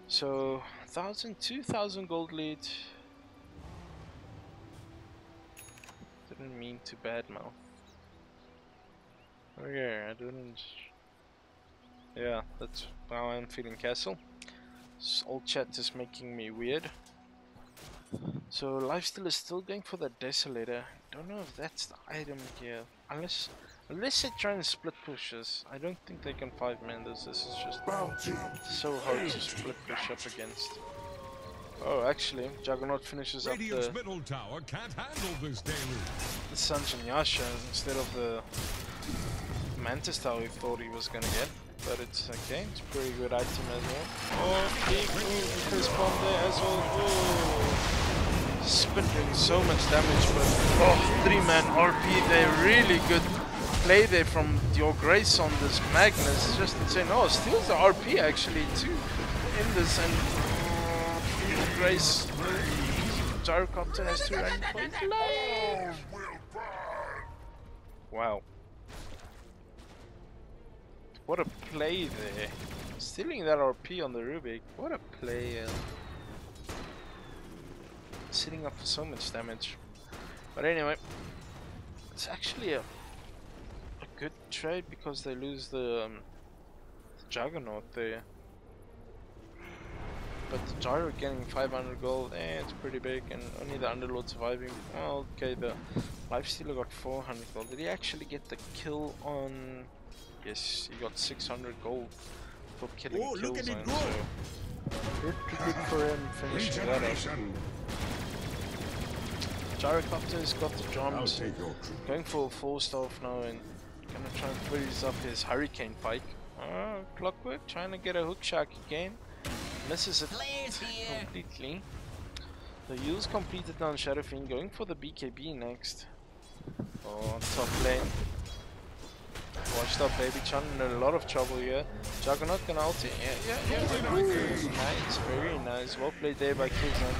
So 2,000 gold lead. Didn't mean to badmouth. Okay, I didn't. Yeah, that's how I'm feeling, Castle. This old chat is making me weird. So Lifesteal is still going for the Desolator. Don't know if that's the item here. Unless they try and split pushes. I don't think they can 5-man this. This is just so hard to split push up against. Oh, actually, Juggernaut finishes up Radiant's the middle tower can't handle this deluge. Sanjin Yasha instead of the Mantis Tower we thought he was gonna get. But it's okay, it's a pretty good item as well. Oh, big move with his bomb there as well. Oh, Spin doing so much damage, but oh, 3-man RP there, really good play there from your Grace on this Magnus. It's just insane. Oh, steals the RP actually too in this, and Grace Gyrocopter has to run for his life. Wow. What a play there. Stealing that RP on the Rubik. What a play. Sitting up for so much damage. But anyway, it's actually a good trade because they lose the Juggernaut there. But the Gyro getting 500 gold, it's pretty big, and only the Underlord surviving. Well, okay, the Lifestealer got 400 gold. Did he actually get the kill on... Yes, he got 600 gold for killing Killzone, so good for him finishing that up. Gyrocopter's got the drums, going for a 4-star now and gonna try and freeze up his Hurricane Pike. Clockwork trying to get a hook shot again, misses it completely. The Yule's completed now on Shadow Fiend, going for the BKB next. Oh, top lane. Watched out, Baby Chan in a lot of trouble here. Juggernaut gonna ulti. Yeah. Nice, very nice. Well played there by Killzone.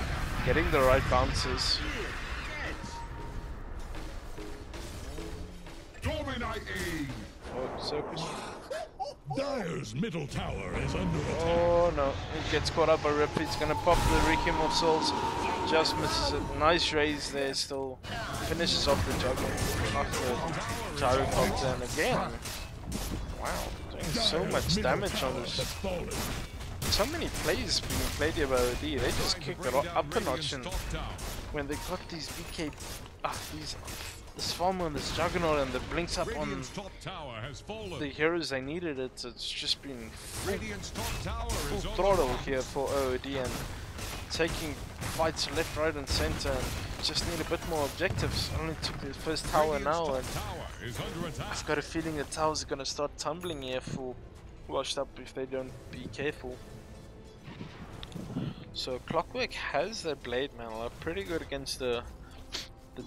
Getting the right bounces. Dominating! Oh, Circus. Dire's middle tower is under attack. Oh no, he gets caught up by Rip. He's gonna pop the Requiem of Souls. Just misses it. Nice raise there still. Finishes off the Juggernaut after Gyrocopter, and again. Wow, doing so much damage on this so many plays being played here by OoD. They just kick it up a notch, and when they got these BK, this farmer and this juggernaut, and the blinks up on the heroes they needed, it's just been full throttle here for OoD, and taking fights left, right, and center. And just need a bit more objectives. Only took the first tower now, and I've got a feeling the towers are gonna start tumbling here for Washed Up if they don't be careful. So Clockwork has their blade mail, pretty good against the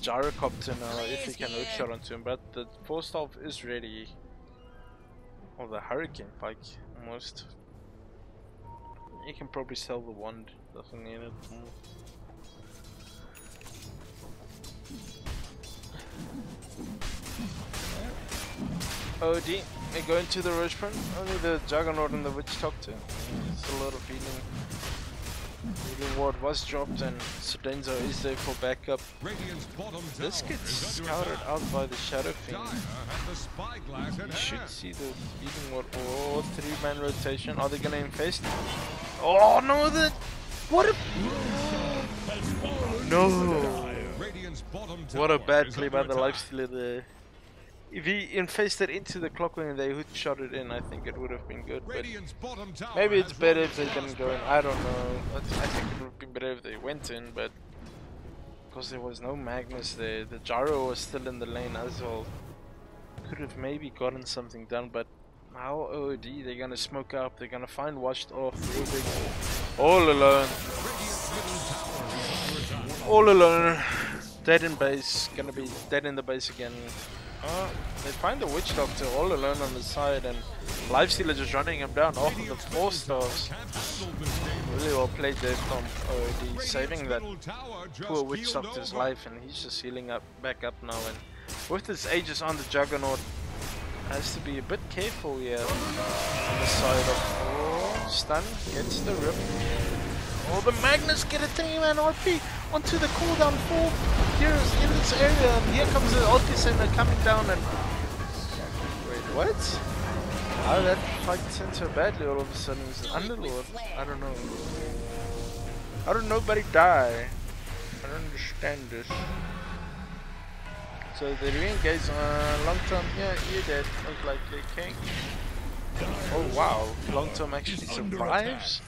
gyrocopter now if he can hookshot onto him, but the force staff is ready, or the hurricane pike almost. He can probably sell the wand, doesn't need it. OoD, they go into the rush front, only the Juggernaut and the Witch Doctor. It's a lot of healing. The ward was dropped and Sedenzo is there for backup. This gets scouted out by the Shadow Fiend. You should see the healing ward. Oh, 3-man rotation. Are they gonna infest? Oh no, what a... No! What a bad play by the Lifestealer there. If he infested into the Clockwork and they shot it in, I think it would have been good. But maybe it's better if they didn't go in. I don't know. I think it would have been better if they went in, but because there was no Magnus there, the Gyro was still in the lane as well. Could have maybe gotten something done, but now OoD, they're gonna smoke up. They're gonna find Washed Off real big, all alone. All alone. Dead in base. Gonna be dead in the base again. They find the Witch Doctor all alone on the side, and Lifestealer just running him down off of the 4 stars. Really well played there from OoD, saving that poor Witch Doctor's life, and he's just healing up back up now. And with his Aegis on the Juggernaut, has to be a bit careful here on the side of stun, gets the rip. Oh, the Magnus get a 3-man RP onto the cooldown 4 heroes in this area, and here comes the ulti center coming down. And wait, what? How did that fight end so badly all of a sudden? It's an Underlord. I don't know. How did nobody die? I don't understand this. So they re-engage on long term. Yeah, you're dead. Most likely, King. Oh wow, long term actually survives.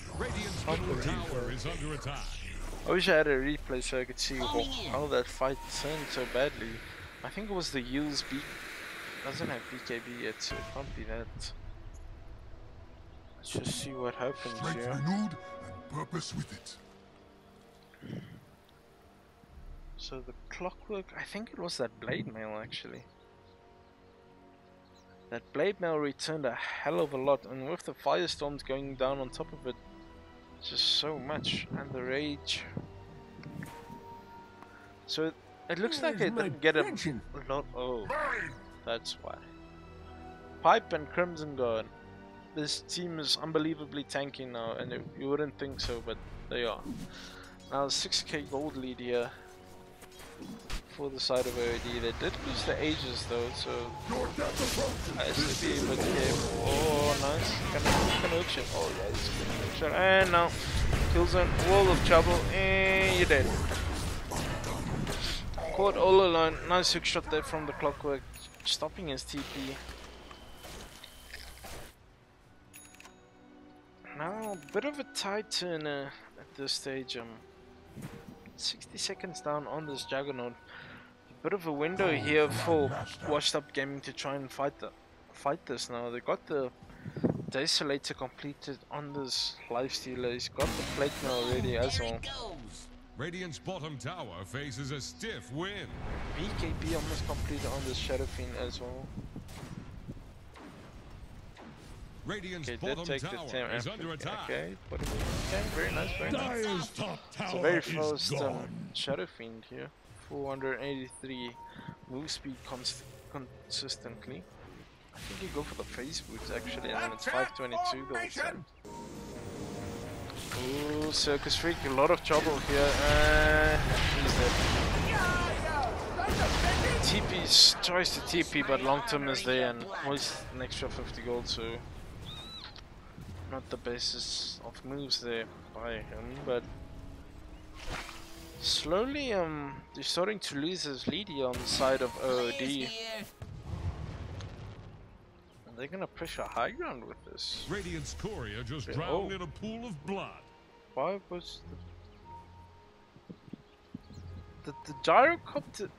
I wish I had a replay so I could see how that fight turned so badly. I think it was the Yule's B. Doesn't have BKB yet, so it can't be that. Let's just see what happens here. Renewed and purpose with it. So the Clockwork, I think it was that blade mail actually. That blade mail returned a hell of a lot, and with the firestorms going down on top of it, just so much, and the rage. So it looks like they didn't get a lot. Oh, that's why. Pipe and Crimson Guard. This team is unbelievably tanky now, and you wouldn't think so, but they are. Now 6k gold lead here for the side of OoD. They did lose the Aegis though, so has to be a bit careful. Oh, nice. Can hook shot. Oh yeah, he's gonna hook shot. And now Killzone, wall of trouble, and you're dead. Caught all alone. Nice hook shot there from the Clockwork, stopping his TP. Now a bit of a tight turn at this stage. 60 seconds down on this Juggernaut. A bit of a window here for Washed Up Gaming to try and fight this now. They got the Desolator completed on this Lifestealer. He's got the plate now already as well. Radiant's bottom tower faces a stiff win. BKB almost completed on this Shadow Fiend as well. Radiant's Okay, bottom did take the tower 10 is under attack. Okay, put it in. Okay, very nice, very nice. Dire's top So tower very is fast gone. Shadow Fiend here. 483 move speed consistently. I think you go for the phase boots actually, and then it's 522 the whole time. Ooh, Circus Freak, a lot of trouble here. He's dead. TP tries to TP, but long term is there and wastes an extra 50 gold, so not the basis of moves there by him, but slowly they're starting to lose his lead here on the side of OoD. They're gonna push a high ground with this. Radiant's courier just drowned in a pool of blood. Why was the gyrocopter?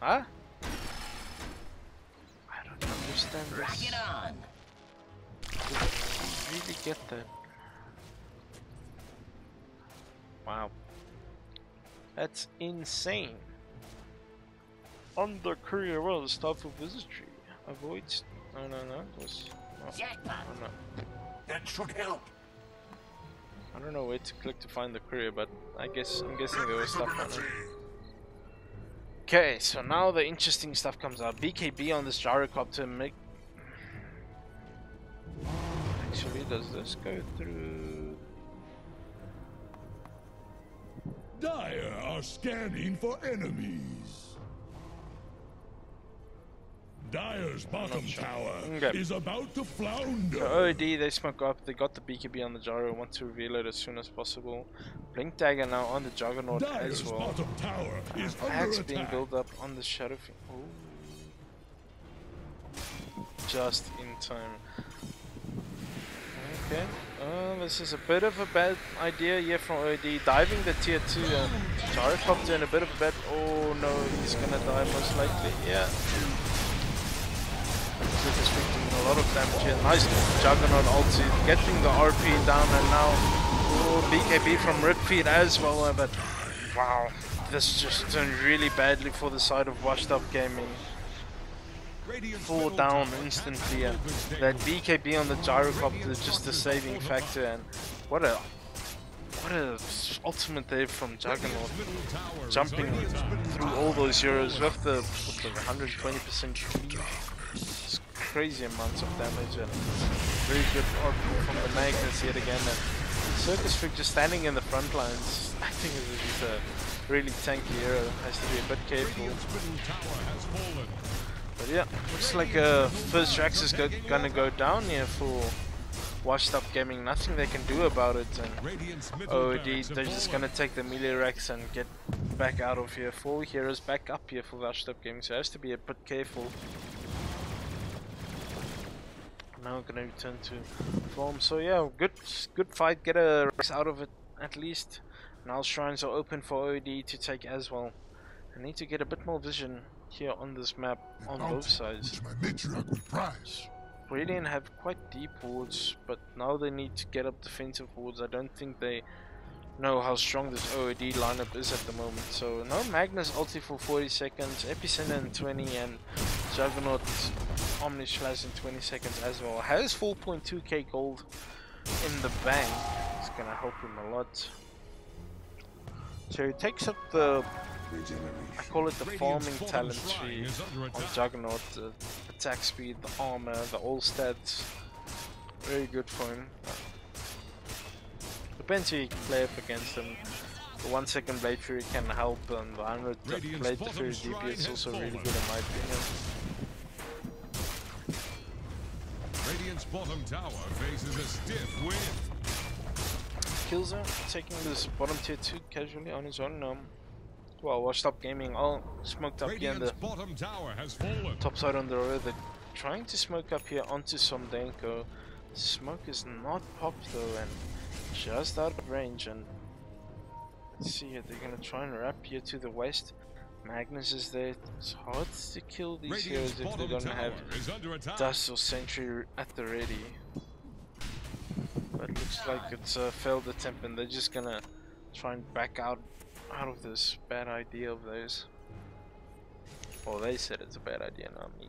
Huh? I don't understand this. Rock it on. I really get that. Wow. That's insane. On the courier well, start for visitry. Avoids. No, it was. Oh, Jackpot. oh, no. That should help. I don't know where to click to find the courier, but I'm guessing there was stuff on it. Okay, so now the interesting stuff comes out. BKB on this gyrocopter make. Actually, does this go through? Dire are scanning for enemies. Dire's bottom tower is about to flounder. So OoD, they smoke up, they got the BKB on the gyro, want to reveal it as soon as possible. Blink Dagger now on the Juggernaut Dire's as well. bottom tower is under Axe attack. being built up on the Shadow Fiend. Oh. Just in time. Okay, this is a bit of a bad idea here from OoD. Diving the tier 2 gyrocopter in a bit of a bad. Oh no, he's gonna die most likely. Yeah. Is doing a lot of damage here. Nice Juggernaut ulti, getting the RP down, and now BKB from Ripfeed as well. But wow, this just turned really badly for the side of Washed Up Gaming. 4 down instantly, and that BKB on the gyrocopter is just a saving factor. And what a ultimate there from Juggernaut, jumping through all those heroes with the 120% speed. It's crazy amounts of damage, and very good RP from the Magnus yet again. And Circus Freak just standing in the front lines, acting as if he's a really tanky hero. Has to be a bit careful. But yeah, looks like first Drax is gonna go down here for Washed Up Gaming. Nothing they can do about it, and OoD, they're just gonna take the melee racks and get back out of here. 4 heroes back up here for Washed Up Gaming, so has to be a bit careful. Now gonna return to form. So yeah, good fight. Get a race out of it at least. Now shrines are open for OoD to take as well. I need to get a bit more vision here on this map on both sides. Radiant have quite deep wards, but now they need to get up defensive wards. I don't think they know how strong this OoD lineup is at the moment. So now Magnus ulti for 40 seconds, Epicenter in 20, and Juggernaut Omni Slash in 20 seconds as well. Has 4.2k gold in the bank. It's gonna help him a lot. So he takes up the, I call it the farming talent tree on Juggernaut. The attack speed, the armor, the all stats. Very good for him. Depends who you can play up against him. The 1 second Blade Fury can help, and the 100 Blade Fury DP is also really good in my opinion. Radiant's bottom tower faces a stiff wind. Killzone taking this bottom tier 2 casually on his own. Well, Washed Up Gaming all smoked up here in the bottom tower has fallen. top side on the road. They're trying to smoke up here onto some Danko. Smoke is not popped though, and just out of range. And let's see here, they're gonna try and wrap here to the west. Magnus is there. It's hard to kill these heroes if they don't have Dust or Sentry at the ready. But it looks like it's a failed attempt, and they're just gonna try and back out of this bad idea of theirs. Well, they said it's a bad idea, not me.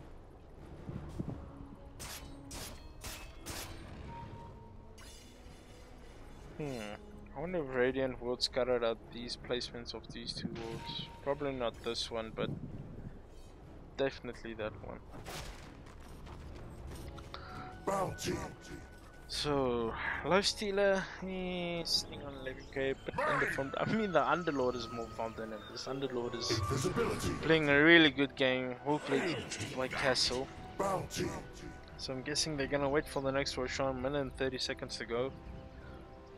I wonder if Radiant would scattered out these placements of these 2 wards. Probably not this one, but definitely that one. Bounty. So, Lifestealer, he's sitting on 11k, but in the front, I mean the Underlord is more fun than him. This Underlord is playing a really good game, well played by Castle. Bounty. So I'm guessing they're gonna wait for the next Roshan, minute and 30 seconds to go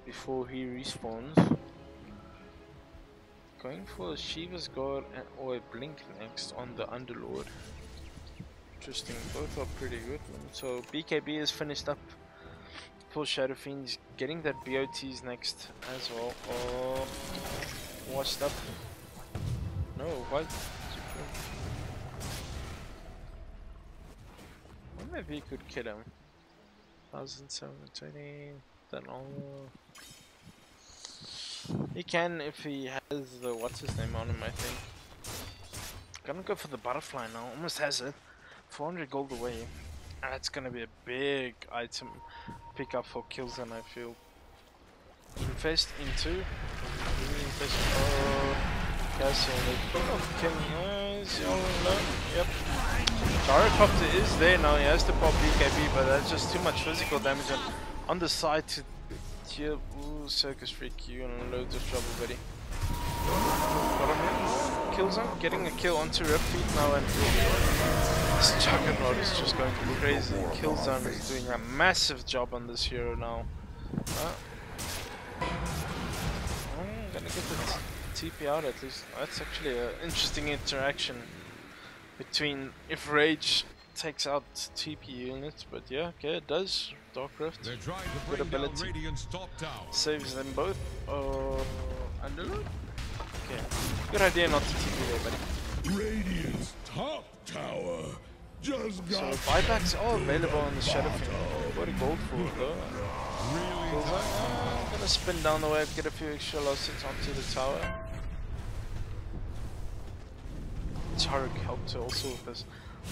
before he respawns. Going for a Shiva's Guard or a Blink next on the Underlord. Interesting, both are pretty good. So BKB is finished up for Shadow Fiends, getting that BOTs next as well. Oh, washed up. No, what? Well, maybe he could kill him. 1720, then all. He can if he has the what's his name on him, I think. Gonna go for the butterfly now, almost has it. 400 gold away. That's gonna be a big item pick up for Killzone, I feel. Infest into. Infest. Oh, castle. Yep. Gyrocopter is there now. He has to pop BKB, but that's just too much physical damage. And on the side to here. Ooh, Circus Freak, you're in loads of trouble, buddy. Killzone getting a kill onto Rip Feet now, and this Juggernaut is just going crazy. Killzone is doing a massive job on this hero now. I'm gonna get the TP out at least. That's actually an interesting interaction between if Rage takes out TP units, but yeah, okay, it does. Dark Rift, good ability, saves them both. Underload? Okay, good idea not to TP there, buddy. Radiant's top tower just got. So buybacks are available on the Shadow Fiend. What a gold for it though. I'm gonna spin down the wave, get a few extra losses onto the tower. Tarek helped also with this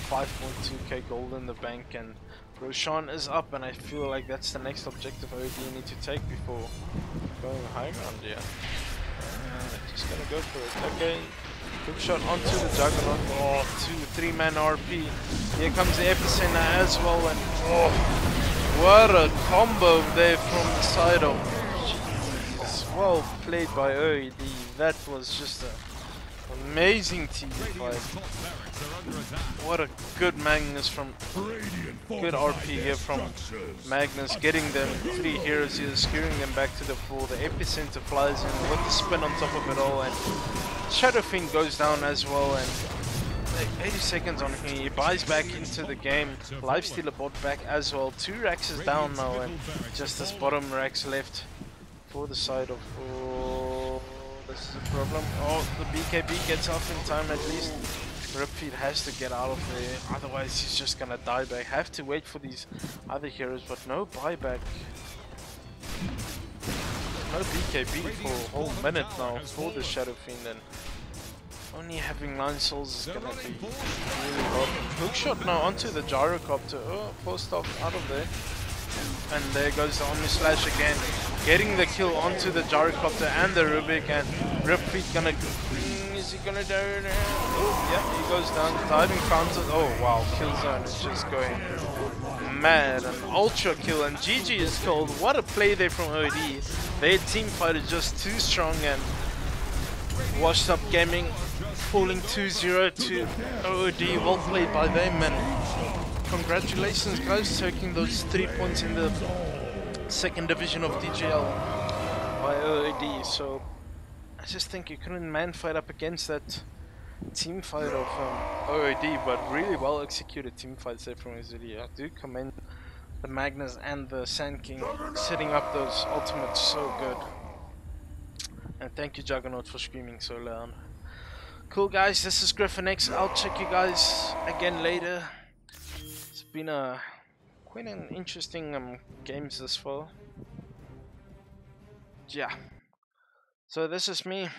5.2k gold in the bank, and Roshan is up, and I feel like that's the next objective OoD you need to take before going high ground. Yeah, just gonna go for it. Okay, hook shot onto the Juggernaut. Oh, 2-3-man RP. Here comes the Epicenter as well, and oh, what a combo there from the side of. Jeez, well played by OoD. That was just a amazing team fight. What a good Magnus from good RP here from Magnus, getting them 3 heroes here, skewing them back to the floor. The Epicenter flies in with the spin on top of it all, and Shadow Fiend goes down as well, and 80 seconds on him. He buys back into the game. Lifestealer bought back as well. 2 racks is down now, and just this bottom racks left for the side of. Oh, this is a problem. Oh, the BKB gets off in time at least. Ripfeed has to get out of there, otherwise he's just gonna die back. Have to wait for these other heroes, but no buyback. No BKB for a whole minute now for the Shadow Fiend, and only having 9 souls is gonna be really hard. Hookshot now onto the Gyrocopter. Oh, forced off out of there. And there goes the Omni Slash again, getting the kill onto the Gyrocopter and the Rubik, and Ripfeed gonna. Is he gonna do it? Oh, yeah, he goes down. Diving counter. Oh wow, Killzone is just going mad. An ultra kill, and GG is called. What a play there from OoD. Their team fight is just too strong, and Washed Up Gaming falling 2-0 to OoD. Well played by them, and congratulations guys, taking those 3 points in the 2nd division of DGL by OoD. So I just think you couldn't man fight up against that team fight of OoD, but really well executed team fights there from OoD. I do commend the Magnus and the Sand King setting up those ultimates so good. And thank you Juggernaut for screaming so loud. Cool guys, this is Griffin X. I'll check you guys again later. It's been quite an interesting games this far. Yeah. So this is me.